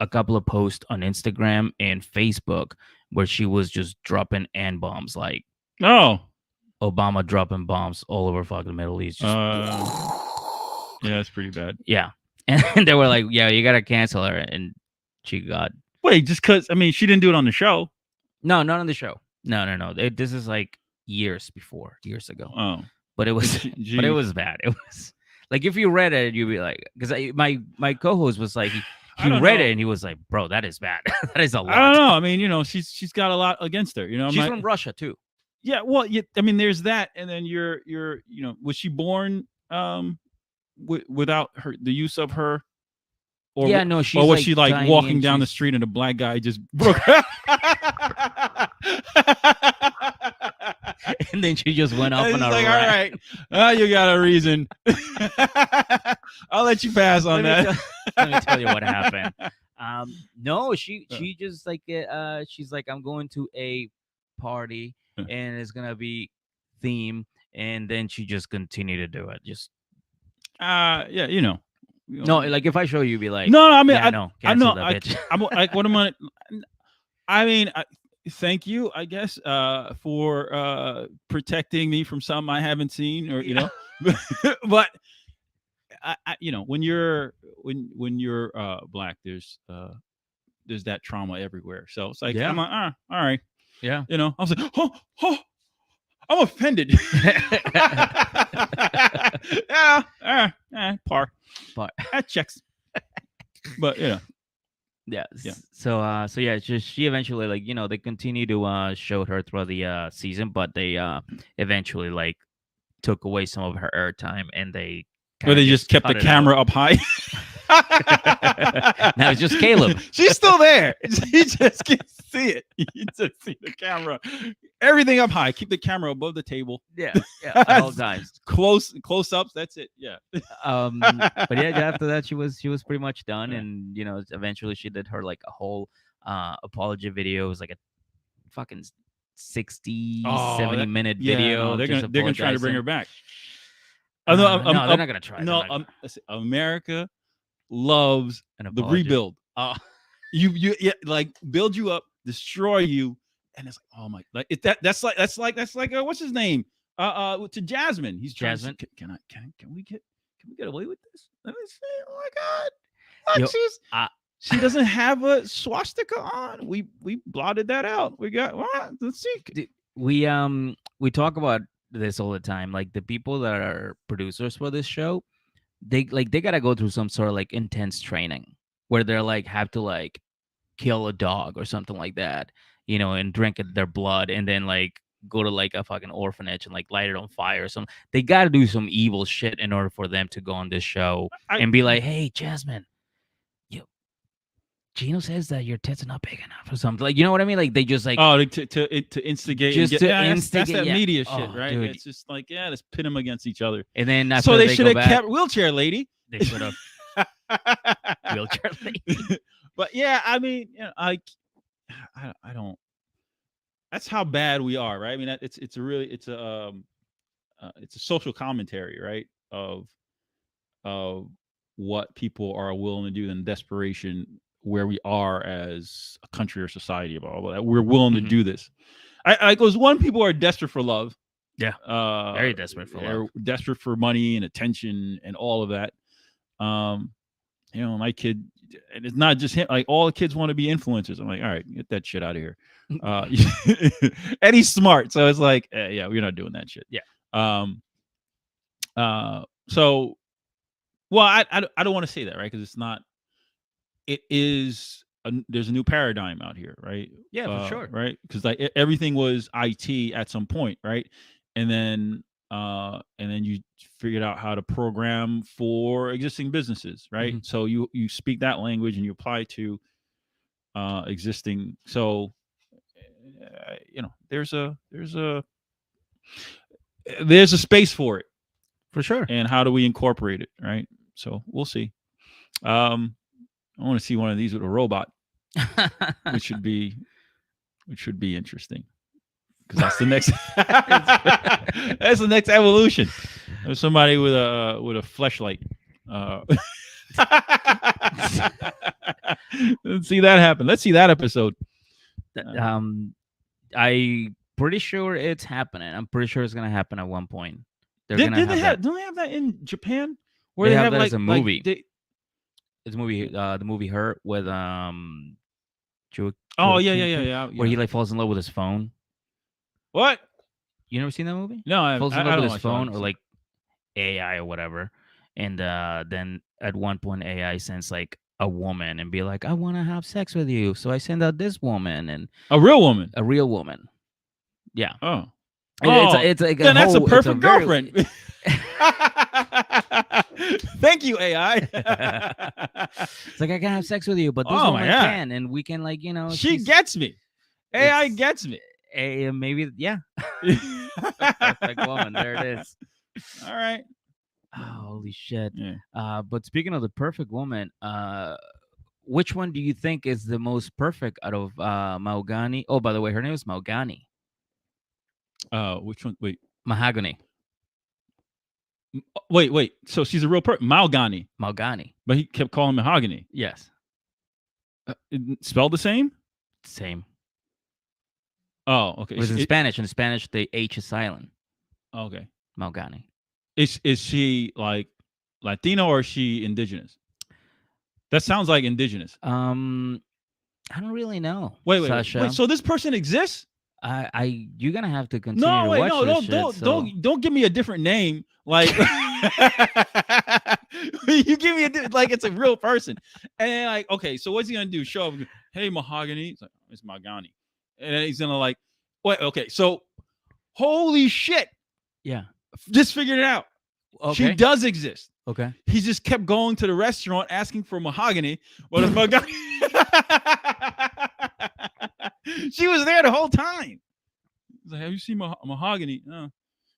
a couple of posts on Instagram and Facebook where she was just dropping N-bombs, like Obama dropping bombs all over fucking Middle East. Yeah, it's pretty bad. Yeah. And they were like, yeah, you got to cancel her. And she got... Wait, just because, she didn't do it on the show. No, not on the show. No. This is like years ago. Oh. But it was bad. It was... Like, if you read it, you'd be like... Because my co-host was like... He read it and he was like, bro, that is bad. That is a lot. I don't know. She's got a lot against her. She's from Russia, too. Yeah, well, there's that. And then you're was she born... without the use of her Or Yeah, no, she's or was like she like tiny walking and down the she's street and a black guy just broke? and then she just went off And on he's a like, all rant. right, you got a reason. I'll let you pass on Let me that. tell, let me tell you what happened. No, she Yeah. she just like she's like, I'm going to a party Yeah. and it's gonna be theme, and then she just continued to do it. Just Yeah, you know. no, like if I show you, be like, No, I mean, yeah, no, I cancel know, that bitch. I'm like, what am I? I mean, thank you, I guess, for protecting me from something I haven't seen, or you know, but you know, when you're black, there's that trauma everywhere. So it's like Yeah. I'm like, all right, Yeah. you know. I was like, I'm offended. Par. But That checks. But you know, yeah, Yeah. so yeah, just she eventually, like, they continue to show her throughout the season, but they eventually like took away some of her airtime, and they or kind they of just kept the cut it camera up high. Now it's just Caleb. She's still there. You just can't see it. You just see the camera. Everything up high. Keep the camera above the table. Yeah, at all times. Close ups. That's it. Yeah. But yeah, after that she was pretty much done, Yeah. and eventually she did her like a whole apology video. It was like a fucking 60 70 minute video. No, they're just gonna try to bring her apologizing. back. No, they're not gonna try. No, They're not gonna listen, America loves an the apology. rebuild. Oh, You like build you up, destroy you, and it's like, oh my, like that's like what's his name? To Jasmine. He's trying Jasmine? to say, can we get away with this? Let me see. Oh my God. Look, Yo, she doesn't have a swastika on. We blotted that out. We got what? Let's see. we talk about this all the time. Like the people that are producers for this show, they gotta go through some sort of like intense training where they're like have to like kill a dog or something like that, and drink their blood, and then like go to like a fucking orphanage and like light it on fire or something. They gotta do some evil shit in order for them to go on this show and be like, hey, Jasmine, Gino says that your tits are not big enough or something. Like, you know what I mean? Like they just like to instigate, just and to that's instigate, that yeah. media Oh, shit, right? dude. It's just like, let's pit them against each other. And then after So they should have go kept wheelchair lady. They should have wheelchair lady. But yeah, I mean, I don't. That's how bad we are, right? I mean, it's a social commentary, right? Of what people are willing to do in desperation, where we are as a country or society, about that we're willing to do this. I goes, one, people are desperate for love. Yeah, very desperate for love. Desperate for money and attention and all of that. My kid, and it's not just him. Like all the kids want to be influencers. I'm like, all right, get that shit out of here. And he's smart, so it's like, yeah, we're not doing that shit. Yeah. So, well, I don't want to say that, right? Because it's not. It is. There's a new paradigm out here, right? Yeah, for sure. Right, because like everything was IT at some point, right? And then you figured out how to program for existing businesses, right? Mm-hmm. So you speak that language and you apply to existing. So there's a space for it, for sure. And how do we incorporate it, right? So we'll see. I want to see one of these with a robot, which should be interesting, because that's the next that's the next evolution. There's somebody with a fleshlight. Let's see that happen. Let's see that episode. I pretty sure it's happening. I'm pretty sure it's gonna happen at one point. Don't they have that in Japan? Where they have that as a movie. It's a movie. The movie Her with yeah. Where he like falls in love with his phone. What? You never seen that movie? No, falls in love with his phone, or like AI or whatever, and then at one point AI sends like a woman and be like, I want to have sex with you, so I send out this woman, and a real woman. Yeah. Oh. It's like then that's a perfect girlfriend. Thank you, AI. It's like I can have sex with you, but this Oh my woman God. can, and we can like She she's gets me. AI it's gets me. maybe the perfect woman. There it is. All right. Oh, holy shit. Yeah. But speaking of the perfect woman, which one do you think is the most perfect out of Mahogany? Oh, by the way, her name is Mahogany. Which one? Wait. Mahogany. Wait. So she's a real person. Mahogany. Mahogany. But he kept calling mahogany. Yes. Spelled the same? Same. Oh, okay. It was in Spanish. In Spanish, the H is silent. Okay. Mahogany. Is she like Latino or is she indigenous? That sounds like indigenous. I don't really know. Wait. Sasha. So this person exists? You're gonna have to continue to watch this shit. Don't give me a different name. Like you give me like it's a real person, and then like okay, so what's he gonna do? Show up, hey mahogany, it's Mahogany, and then he's gonna like, wait, okay, so holy shit, yeah, just figured it out. Okay. She does exist. Okay. He just kept going to the restaurant asking for mahogany, but if mahogany. She was there the whole time. He's like, have you seen mahogany? And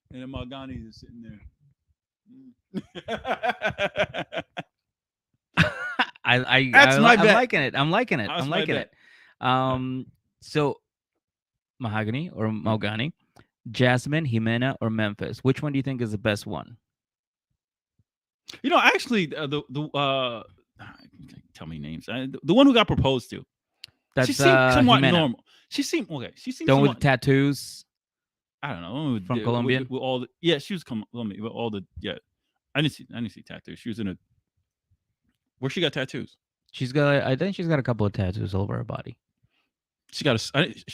then Mahogany is sitting there. I'm liking it. I'm liking it. So Mahogany or Mahogany, Jasmine, Jimena, or Memphis. Which one do you think is the best one? Actually, tell me names. The one who got proposed to. She seemed somewhat Jimena. normal. She seemed okay. She seemed the one somewhat, with the tattoos. I don't know, from Colombian. With all the, yeah, she was Colombian with all the, yeah. I didn't see tattoos. She was in a, where she got tattoos. I think she's got a couple of tattoos all over her body. She got she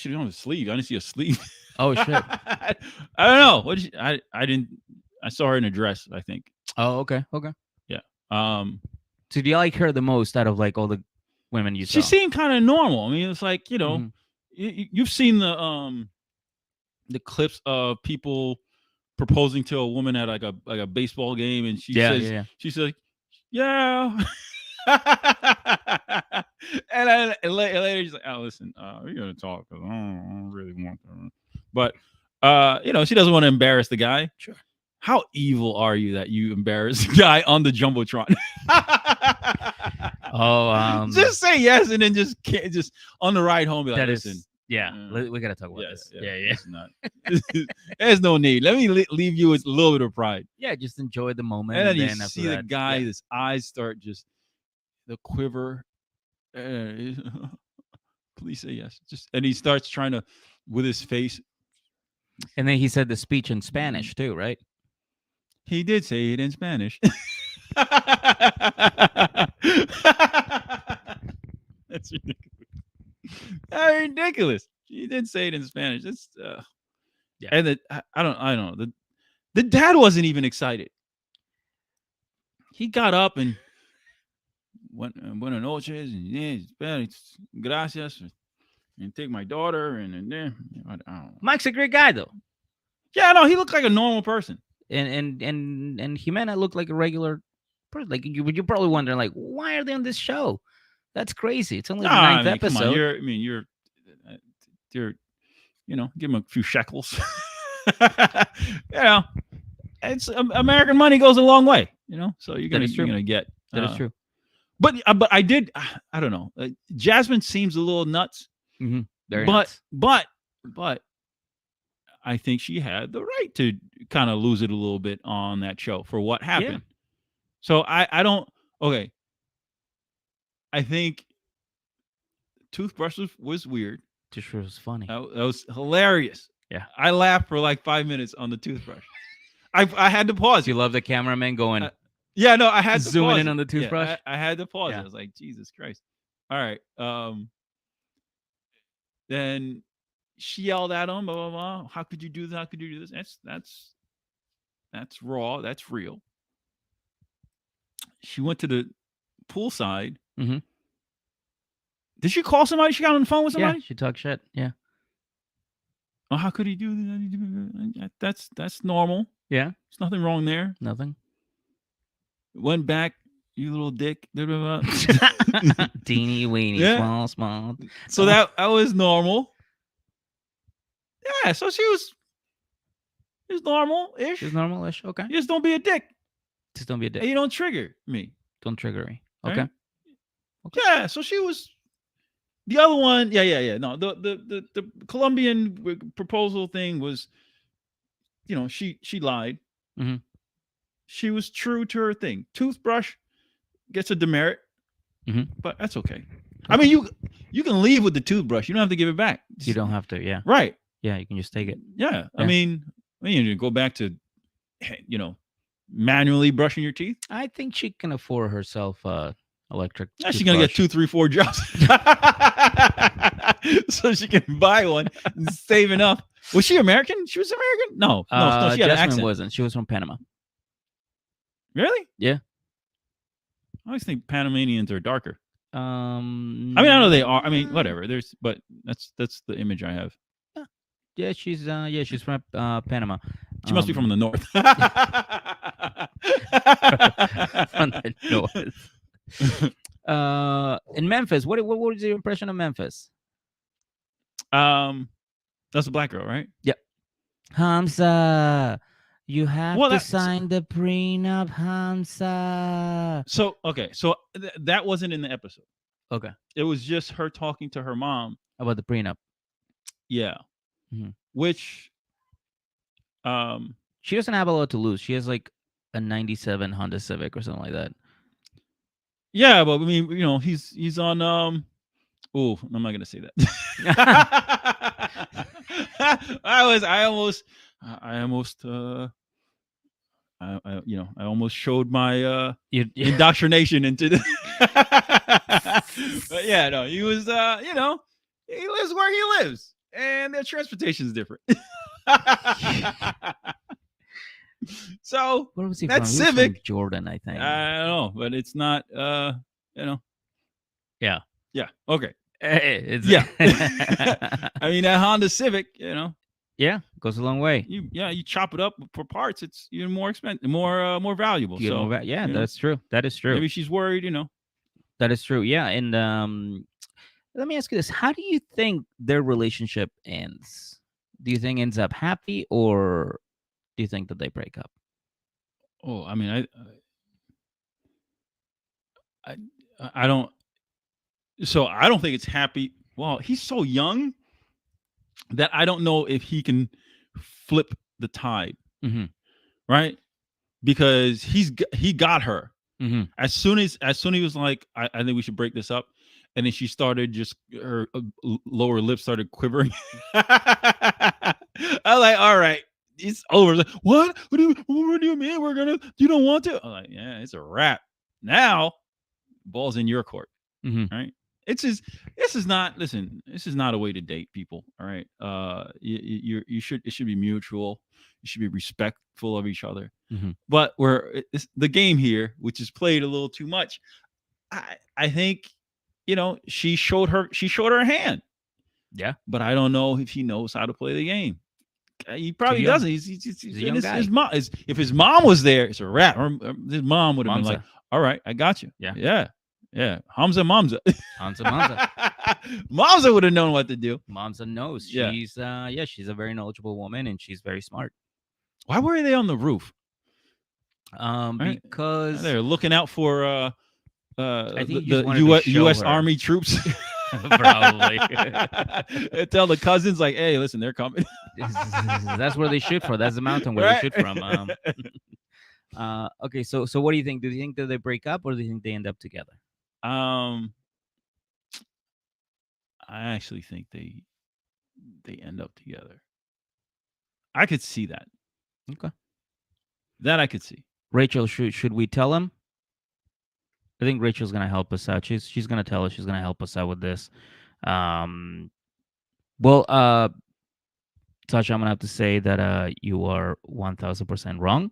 didn't have a sleeve. I didn't see a sleeve. Oh shit! I don't know. What did I didn't. I saw her in a dress, I think. Oh, okay. Yeah. So do you like her the most out of like all the women you saw? She seemed kind of normal. I mean, it's like you've seen the clips of people proposing to a woman at like a baseball game, and she says she's like, yeah. and later she's like, oh, listen, we're gonna talk because I don't really want to. But she doesn't want to embarrass the guy. Sure. How evil are you that you embarrass the guy on the jumbotron? Just say yes, and then just on the ride home be like, listen. We gotta talk about this. Yeah. Not, there's no need. Let me leave you with a little bit of pride. Yeah, just enjoy the moment. And then you see the guy, his eyes start just the quiver. Please say yes. And he starts trying to with his face. And then he said the speech in Spanish too, right? He did say it in Spanish. That's ridiculous. Ridiculous. He did say it in Spanish. It's and I don't know. The dad wasn't even excited. He got up and buenas noches and gracias and take my daughter and then I don't know. Mike's a great guy though. Yeah, no, he looked like a normal person. And Jimena looked like a regular person. Like you're probably wondering, like, why are they on this show? That's crazy. It's only the 9th episode. Come on, you're give him a few shekels. It's American money goes a long way. So you're gonna get that is true. But I don't know. Jasmine seems a little nuts. Mm-hmm. Very nuts. But I think she had the right to kind of lose it a little bit on that show for what happened. Yeah. So I don't. Okay. I think toothbrush was weird. Toothbrush was funny. That was hilarious. Yeah. I laughed for like 5 minutes on the toothbrush. I had to pause. You love the cameraman going. I had to zooming pause in on the toothbrush. Yeah, I had to pause. I was like, Jesus Christ. All right. Then she yelled at him, blah, blah, blah. How could you do this? How could you do this? That's raw. That's real. She went to the poolside. Mm-hmm. Did she call somebody? She got on the phone with somebody? Yeah, she talked shit. Yeah. Oh, how could he do that? That's normal. Yeah. There's nothing wrong there. Nothing. went back. You little dick. Teeny weeny, Yeah. small. So that was normal. Yeah. So she was normal-ish. It's normal-ish. Okay. You just don't be a dick. Just don't be a dick. And you don't trigger me. Don't trigger me. Okay. Right? Okay. Yeah. So she was. The other one, yeah. No, the Colombian proposal thing was, she lied. Mm-hmm. She was true to her thing. Toothbrush gets a demerit, but that's okay. I mean, you can leave with the toothbrush. You don't have to give it back. You don't have to. Yeah. Right. Yeah. You can just take it. Yeah. I mean, you go back to, manually brushing your teeth. I think she can afford herself electric. Yeah, she's gonna get 2, 3, 4 jobs, so she can buy one and save enough. Was she American? She was American? No. She had an accent. Wasn't. She was from Panama. Really? Yeah. I always think Panamanians are darker. I mean, I know they are. I mean, whatever. But that's the image I have. Yeah, she's from Panama. She must be from the north. From the north. In Memphis, what was your impression of Memphis? That's a black girl, right? Yeah. Hamza, you have to sign the prenup, Hamza. So that wasn't in the episode. Okay. It was just her talking to her mom about the prenup. Yeah. Mm-hmm. Which she doesn't have a lot to lose. She has like a 97 Honda Civic or something like that. Yeah, but I mean, he's on I'm not gonna say that. I almost showed my indoctrination into the but yeah, no, he was he lives where he lives and their transportation is different. So where was he that's from? Civic, from Jordan, I think. I don't know, but it's not Yeah. Okay. Yeah. I mean, that Honda Civic, yeah, goes a long way. You chop it up for parts, it's even more expensive, more valuable. That's true. That is true. Maybe she's worried, That is true. Yeah, and let me ask you this: how do you think their relationship ends? Do you think it ends up happy, or do you think that they break up? Oh, I mean, I don't. So I don't think it's happy. Well, he's so young that I don't know if he can flip the tide, right? Because he got her as soon as he was like, I think we should break this up, and then she started just her lower lip started quivering. I was like, all right, it's over. Like, what do you mean you don't want to? I'm like, yeah, it's a wrap. Now, ball's in your court, right? This is not a way to date people. All right. It should be mutual. You should be respectful of each other. But the game here, which is played a little too much, I think, she showed her hand. Yeah. But I don't know if he knows how to play the game. He probably doesn't. He's a young guy. His mom if his mom was there, it's a wrap. His mom would have been like, all right, I got you. Yeah. Hamza. Mamza would have known what to do. Mamza knows. She's she's a very knowledgeable woman and she's very smart. Why were they on the roof? Because they're looking out for I think the U.S. Army troops. Probably. Tell the cousins like, hey, listen, they're coming. That's where they shoot for. That's the mountain where they shoot from. Okay, so what do you think? Do you think that they break up or do you think they end up together? I actually think they end up together. I could see that. Okay. That I could see. Rachel, should we tell him? I think Rachel's gonna help us out. She's gonna tell us. She's gonna help us out with this. Well, Sasha, I'm gonna have to say that you are 1,000% wrong.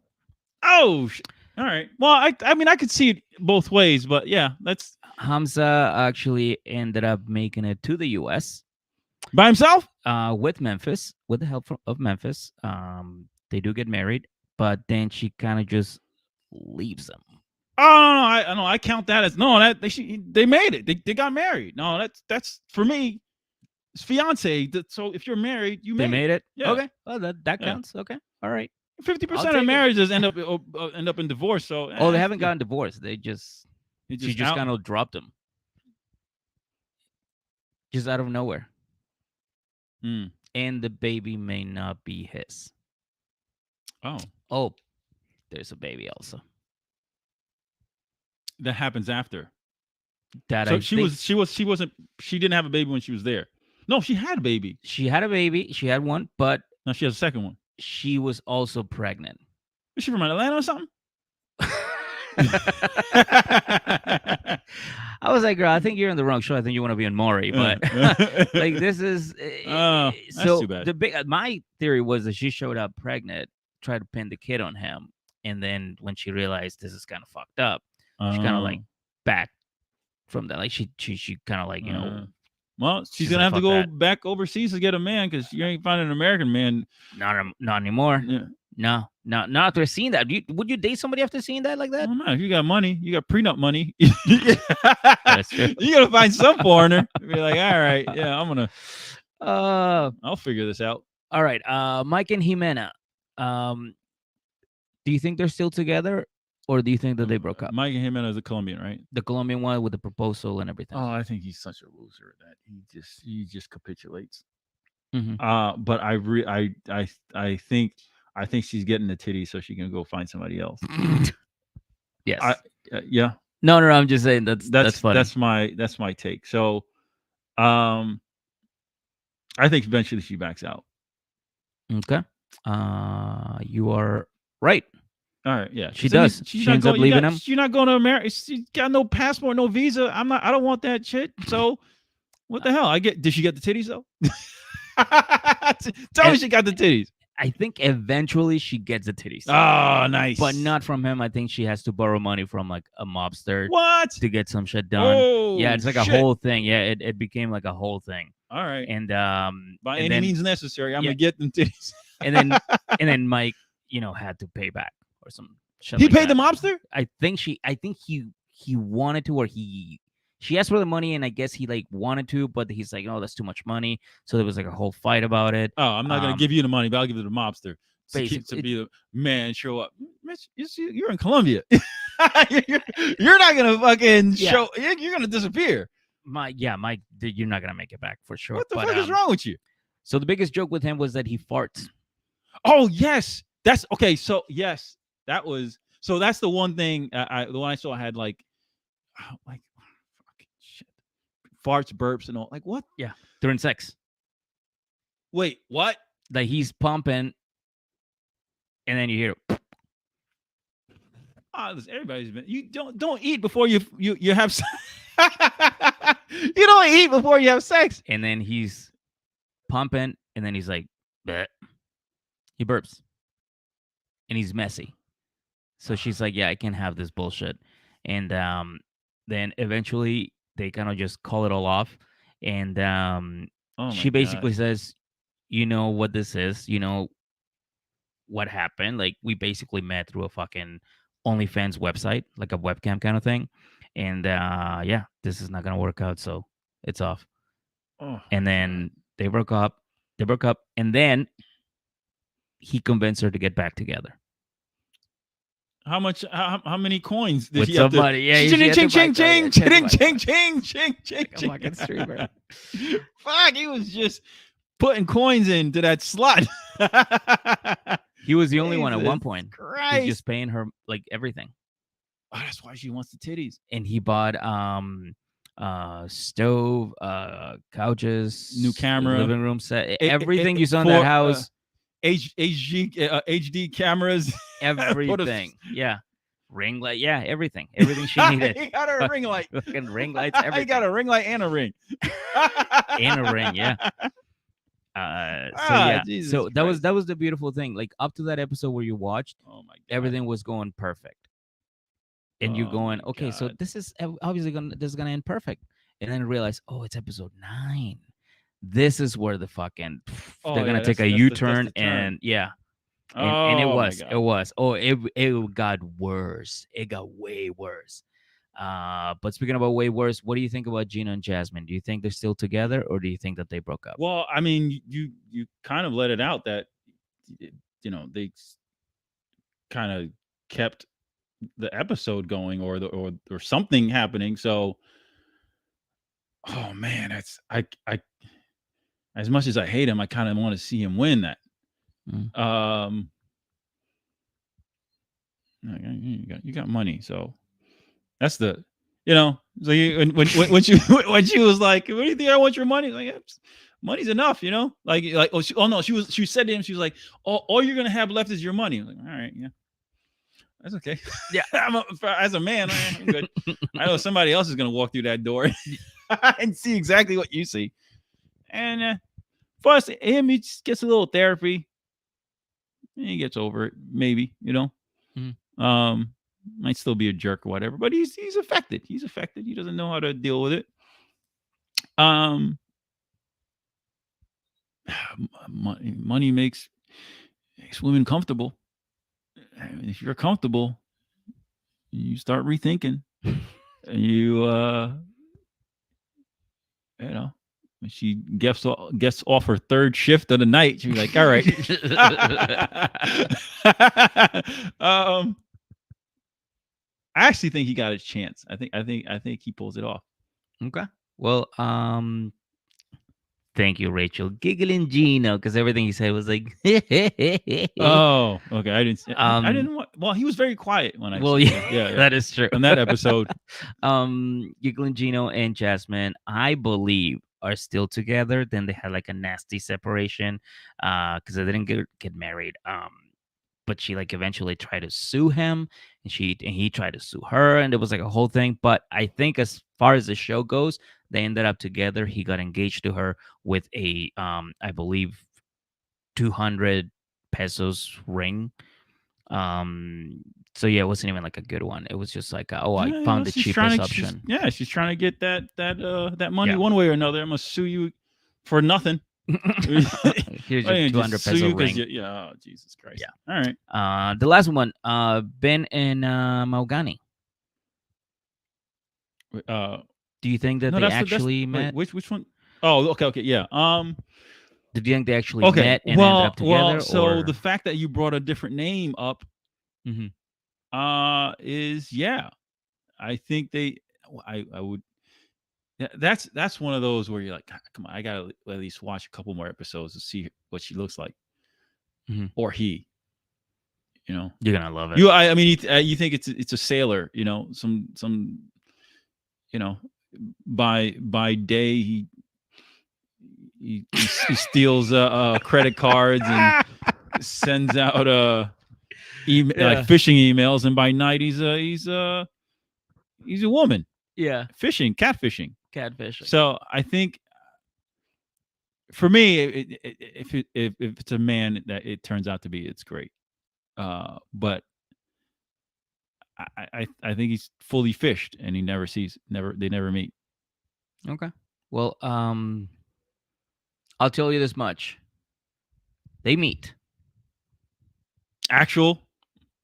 Oh, all right. Well, I mean, I could see it both ways, but yeah, that's Hamza actually ended up making it to the U.S. by himself. With Memphis, with the help of Memphis. They do get married, but then she kind of just leaves him. Oh no, I count that as no. That they made it. They got married. No, that's for me. It's fiance. So if you're married, you They made it. made it. Yeah, Okay. Well, that yeah. counts. Okay. All right. fifty I'll percent of take it. marriages end up in divorce. So Oh, they haven't gotten divorced. They just it she just just out. kind of dropped him, just out of nowhere, Mm. and the baby may not be his. Oh, Oh, there's a baby also. that happens after. That So I think she didn't have a baby when she was there. No, she had a baby. she had a baby. She had one, but Now she has a second one. she was also pregnant. Is she from Atlanta or something? I was like, girl, I think you're in the wrong show. I think you want to be in Maury, but like this is Oh, that's so too bad. the big. My theory was that she showed up pregnant, tried to pin the kid on him, and then when she realized this is kind of fucked up, she kind of like backed from that. Like she kind of like well, she's she's gonna like, have to "Fuck go that." back overseas to get a man because you ain't finding an American man. Not anymore. Yeah. No, not after seeing that. Would you date somebody after seeing that like that? Well, no, if you got money, you got prenup money. That's true. You gotta find some foreigner. Be like, all right, yeah, I'll figure this out. All right. Mike and Jimena. Do you think they're still together, or do you think that they broke up? Mike and him is a Colombian, right? The Colombian one with the proposal and everything. Oh, I think he's such a loser that he just capitulates. Mhm. But I think she's getting the titty so she can go find somebody else. Yes. Yeah. No. I'm just saying that's funny. That's my take. So, I think eventually she backs out. Okay. You are right. All right. Yeah. She does. She ends up leaving him. She's not going to America. She got no passport, no visa. I don't want that shit. So, what the hell? Did she get the titties though? Tell me she got the titties. I think eventually she gets the titties. Oh, nice. But not from him. I think she has to borrow money from like a mobster. What? To get some shit done. Oh, yeah, it's like a whole thing. Yeah, it became like a whole thing. All right. And by any means necessary, I'm gonna get them titties. and then Mike, had to pay back or some shit. He like paid that. the mobster? I think he wanted to, or she asked for the money, and I guess he like wanted to, but he's like, oh, that's too much money. So there was like a whole fight about it. Oh, I'm not gonna give you the money, but I'll give it to the mobster. Basically, to be the man, show up. Mitch, you're in Colombia. you're not gonna fucking show. You're gonna disappear. Mike, you're not gonna make it back for sure. What the fuck is wrong with you? So the biggest joke with him was that he farts. Oh yes, that's okay. So yes, that's the one thing. The one I saw had like fucking shit, farts, burps, and all. Like what? Yeah, during sex. Wait, what? Like he's pumping, and then you hear. Everybody's been. You don't eat before you have sex. You don't eat before you have sex. And then he's pumping, and then he's like, bleh. He burps, and he's messy. So she's like, yeah, I can't have this bullshit. And then eventually they kind of just call it all off. And she basically says, you know what this is, you know what happened. Like we basically met through a fucking OnlyFans website, like a webcam kind of thing. And this is not gonna work out, so it's off. And then they broke up, and then he convinced her to get back together. How much? How many coins did with he have somebody? Yeah, ching, ching. Fucking streamer. Fuck, he was just putting coins into that slot. He was the only one at one point. Christ. He's just paying her like everything. Oh, that's why she wants the titties. And he bought stove, couches, new camera, living room set, everything you saw in that house. HD cameras, everything. Yeah, ring light. Yeah, everything she needed. He got a ring light. Fucking ring lights. Everything. He got a ring light and a ring. And a ring. Yeah. So that was the beautiful thing. Like up to that episode where you watched, oh my God, everything was going perfect. And you're going, okay, so this is obviously gonna end perfect. And then realize, oh, it's episode 9. This is where the fucking they're gonna take a U-turn, and yeah. And Oh my it god. was. Oh, it got worse. It got way worse. But speaking about way worse, what do you think about Gina and Jasmine? Do you think they're still together, or do you think that they broke up? Well, I mean, you kind of let it out that they kind of kept the episode going, or something happening. So, oh man, that's I as much as I hate him, I kind of want to see him win that. Mm. You got money, so that's the so when she was like, what do you think I want your money? Like, yeah, money's enough, like oh no, she said to him, she was like, all you're gonna have left is your money. I'm like, all right, yeah, that's okay. Yeah. As a man, I'm good. I know somebody else is gonna walk through that door and see exactly what you see. And plus him, he just gets a little therapy. And he gets over it, maybe, might still be a jerk or whatever, but he's affected. He's affected. He doesn't know how to deal with it. Money makes women comfortable. And if you're comfortable, you start rethinking. You when she gets off her third shift of the night, she's like, all right. I actually think he got a chance. I think he pulls it off. Okay. Well, thank you, Rachel. Giggling Gino, because everything he said was like, oh, okay. I didn't want. Well, he was very quiet when I. Well, yeah, that is true. On that episode, Giggling Gino and Jasmine, I believe, are still together. Then they had like a nasty separation, because they didn't get married. But she like eventually tried to sue him, and he tried to sue her, and it was like a whole thing. But I think as far as the show goes, they ended up together. He got engaged to her with a I believe 200 pesos ring. So yeah, it wasn't even like a good one. It was just like, I found the cheapest option. She's trying to get that money one way or another. I'm gonna sue you for nothing. Here's your 200 peso ring. Oh, Jesus Christ. Yeah. All right. The last one, Ben and Maugani. Do you think that they actually met? Wait, which one? Oh, okay, yeah. Did you think they actually met and ended up together? Well, so the fact that you brought a different name up, is I think I would. That's one of those where you're like, come on, I gotta at least watch a couple more episodes to see what she looks like, or he. You're gonna love it. I mean, you think it's a sailor, some by day he steals credit cards and sends out like fishing emails, and by night he's a woman. Yeah, catfishing. So I think for me, if it's a man that it turns out to be, it's great. But I think he's fully fished, and he they never meet. Okay. Well, I'll tell you this much. They meet. Actual,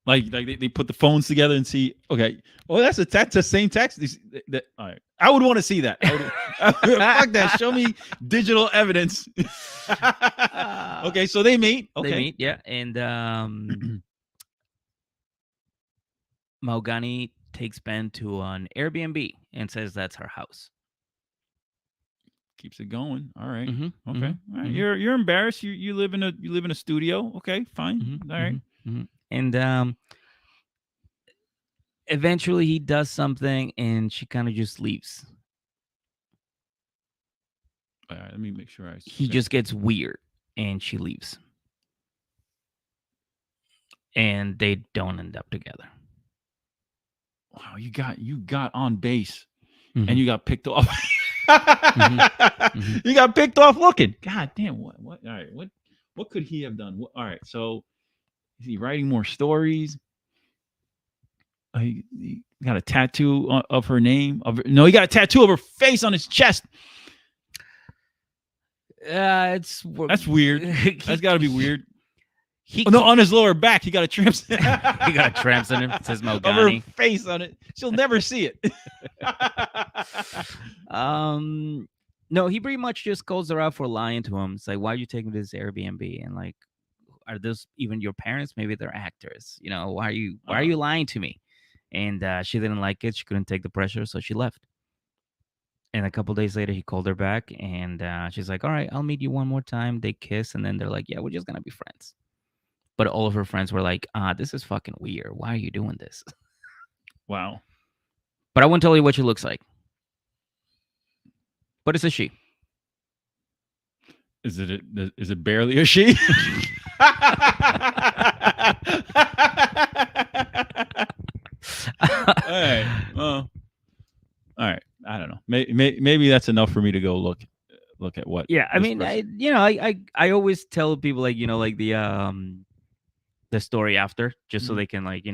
like they put the phones together and see. Okay, that's the same text. All right, I would want to see that. Fuck that. Show me digital evidence. Okay, so they meet. Okay, they meet. Yeah, and Maugani takes Ben to an Airbnb and says that's her house. Keeps it going. All right. All right. You're embarrassed. You live in a studio. Okay, fine. All right. And eventually he does something, and she kind of just leaves. All right, let me make sure He just gets weird, and she leaves, and they don't end up together. Wow, you got on base, and you got picked off. You got picked off looking. God damn, what? All right, what could he have done? All right, so is he writing more stories? He got a tattoo of her name. No, he got a tattoo of her face on his chest. That's weird. That's got to be weird. He Oh, no, on his lower back, he got a tramp. he got a tramp on him. It says of her Mogani. face on it. She'll never see it. No, he pretty much just calls her out for lying to him. It's like, why are you taking this Airbnb? And like, are those even your parents? Maybe they're actors. You know, why are you lying to me? And she didn't like it. She couldn't take the pressure, so she left. And a couple days later, he called her back, and she's like, "All right, I'll meet you one more time." They kiss, and then they're like, "Yeah, we're just gonna be friends." But all of her friends were like, "This is fucking weird. Why are you doing this?" Wow. But I won't tell you what she looks like. But it's a she. Is it barely a she? All right. Well, all right. I don't know. Maybe that's enough for me to go look at what. Yeah, I mean, I always tell people like the story after just so Mhm. they can like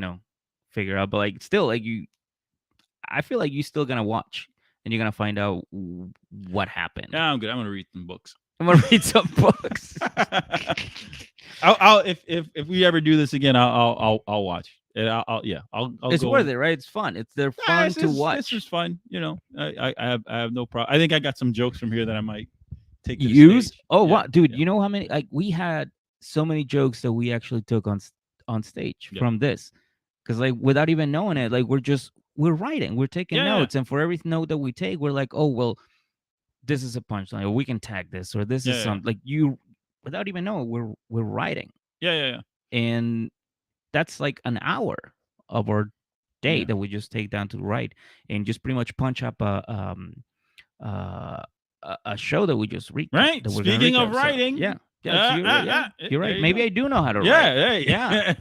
figure out. But like still like I feel like you're still gonna watch and you're gonna find out what happened. Yeah, I'm good. I'm gonna read some books. I'm gonna read some books. I'll if we ever do this again, I'll watch. And I'll It's go. worth it, right? It's fun. They're fun to watch. This is fun. I have no problem. I think I got some jokes from here that I might take to the Use. stage. Oh Yeah, wow, dude! yeah. You know how many? Like we had so many jokes that we actually took on stage Yeah. from this, because like without even knowing it, like we're writing, we're taking Yeah. notes, and for every note that we take, we're like, oh well, this is a punchline, or we can tag this, or this is Yeah. something like you, without even knowing, we're writing, Yeah. and that's like an hour of our day Yeah. that we just take down to write, and just pretty much punch up a show that we just read. Right. That we're gonna Speaking of recap. So, writing, yeah, you're right. there you Maybe go. I do know how to Yeah. write. Hey. Yeah.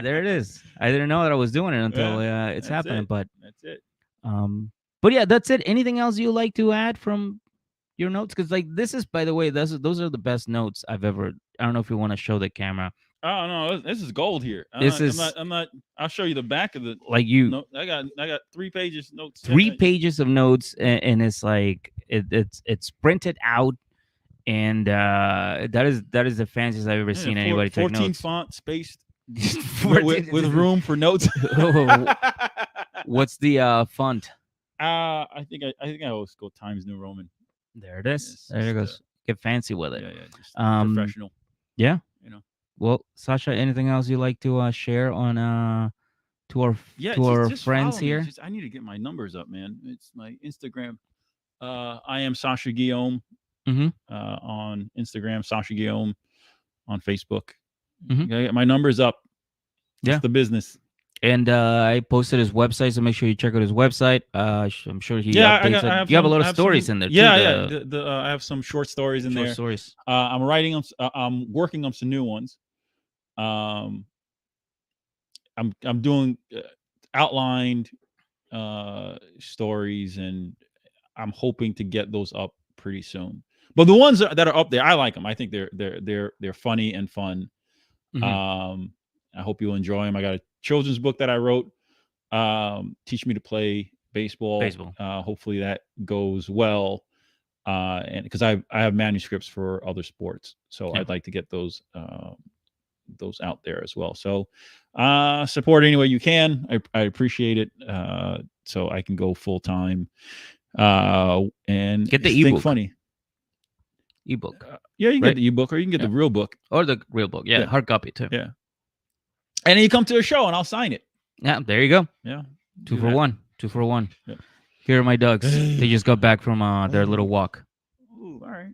There it is. I didn't know that I was doing it until it's that's happening. it. But That's it. but yeah, that's it. Anything else you like to add from your notes? Because like this is, by the way, those are the best notes I've ever. I don't know if you want to show the camera. Oh no, this is gold here. I'm not. I'll show you the back of the. Like you, No, I got 3 pages notes. 3 pages of notes, and it's like it's printed out, and that is the fanciest I've ever seen anybody take 14 notes. font spaced 14 with room for notes. What's the font? I think I always go Times New Roman. There it is. Yes, There it goes. Get fancy with it. Yeah, just professional. Yeah. You know. Well, Sasha, anything else you like to share on to our just friends follow me. here? I need to get my numbers up, man. It's my Instagram. I am Sasha Guillaume on Instagram, Sasha Guillaume on Facebook. Mhm. Gotta get my numbers up. Yeah. It's the business. And I posted his website, so make sure you check out his website. I'm sure he updates it. You have a lot of stories in there. Yeah, too, I have some short stories in there. Short stories. I'm writing them. I'm working on some new ones. I'm doing outlined stories, and I'm hoping to get those up pretty soon. But the ones that are up there, I like them. I think they're funny and fun. I hope you'll enjoy them. I got a children's book that I wrote, Teach Me to Play Baseball. Hopefully that goes well, and because I have manuscripts for other sports, so I'd like to get those out there as well. So support any way you can. I appreciate it, so I can go full time and get the ebook. Funny ebook. Yeah, you can get the ebook, or you can get the real book, or the real book. Yeah, hard copy too. Yeah. And then you come to a show and I'll sign it. Yeah, there you go. Yeah. 2 for 1. 2 for 1. Yeah. Here are my dogs. They just got back from their little walk. Ooh, all right.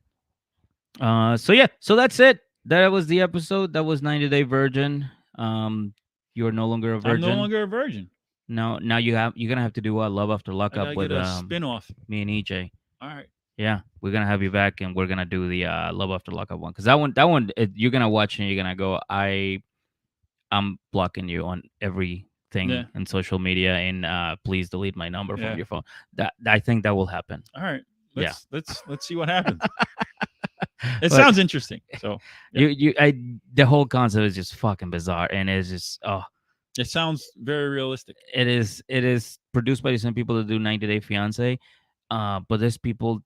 So that's it. That was the episode. That was 90 Day Virgin. You are no longer a virgin. I'm no longer a virgin. No, now you're gonna have to do Love After Lockup with a spin-off. Me and EJ. All right. Yeah, we're gonna have you back, and we're gonna do the Love After Lockup one, because that one you're gonna watch and you're gonna go, I'm blocking you on everything in social media, and please delete my number from your phone. That I think that will happen. All right. Let's see what happens. It sounds interesting. So the whole concept is just fucking bizarre, and it's just it sounds very realistic. It is produced by the same people that do 90 Day Fiance, but these people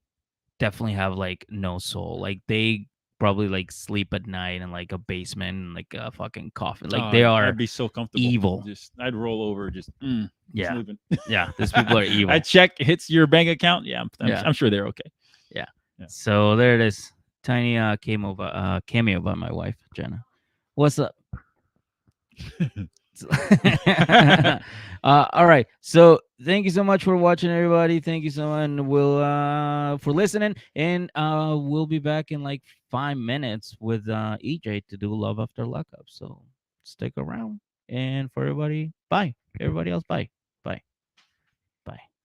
definitely have like no soul. Like they probably like sleep at night in like a basement, and, like a fucking coffin. Like Oh, they are I'd be so comfortable. evil. Just I'd roll over, just Yeah. sleeping. Yeah, these people are evil. I check, hits your bank account. Yeah, Yeah. I'm sure they're okay. Yeah. Yeah. So there it is. Tiny cameo by my wife, Jenna. What's up? All right. So thank you so much for watching, everybody. Thank you so much. And we'll for listening. And we'll be back in like 5 minutes with EJ to do Love After Lockup. So stick around. And for everybody, bye. Everybody else, bye.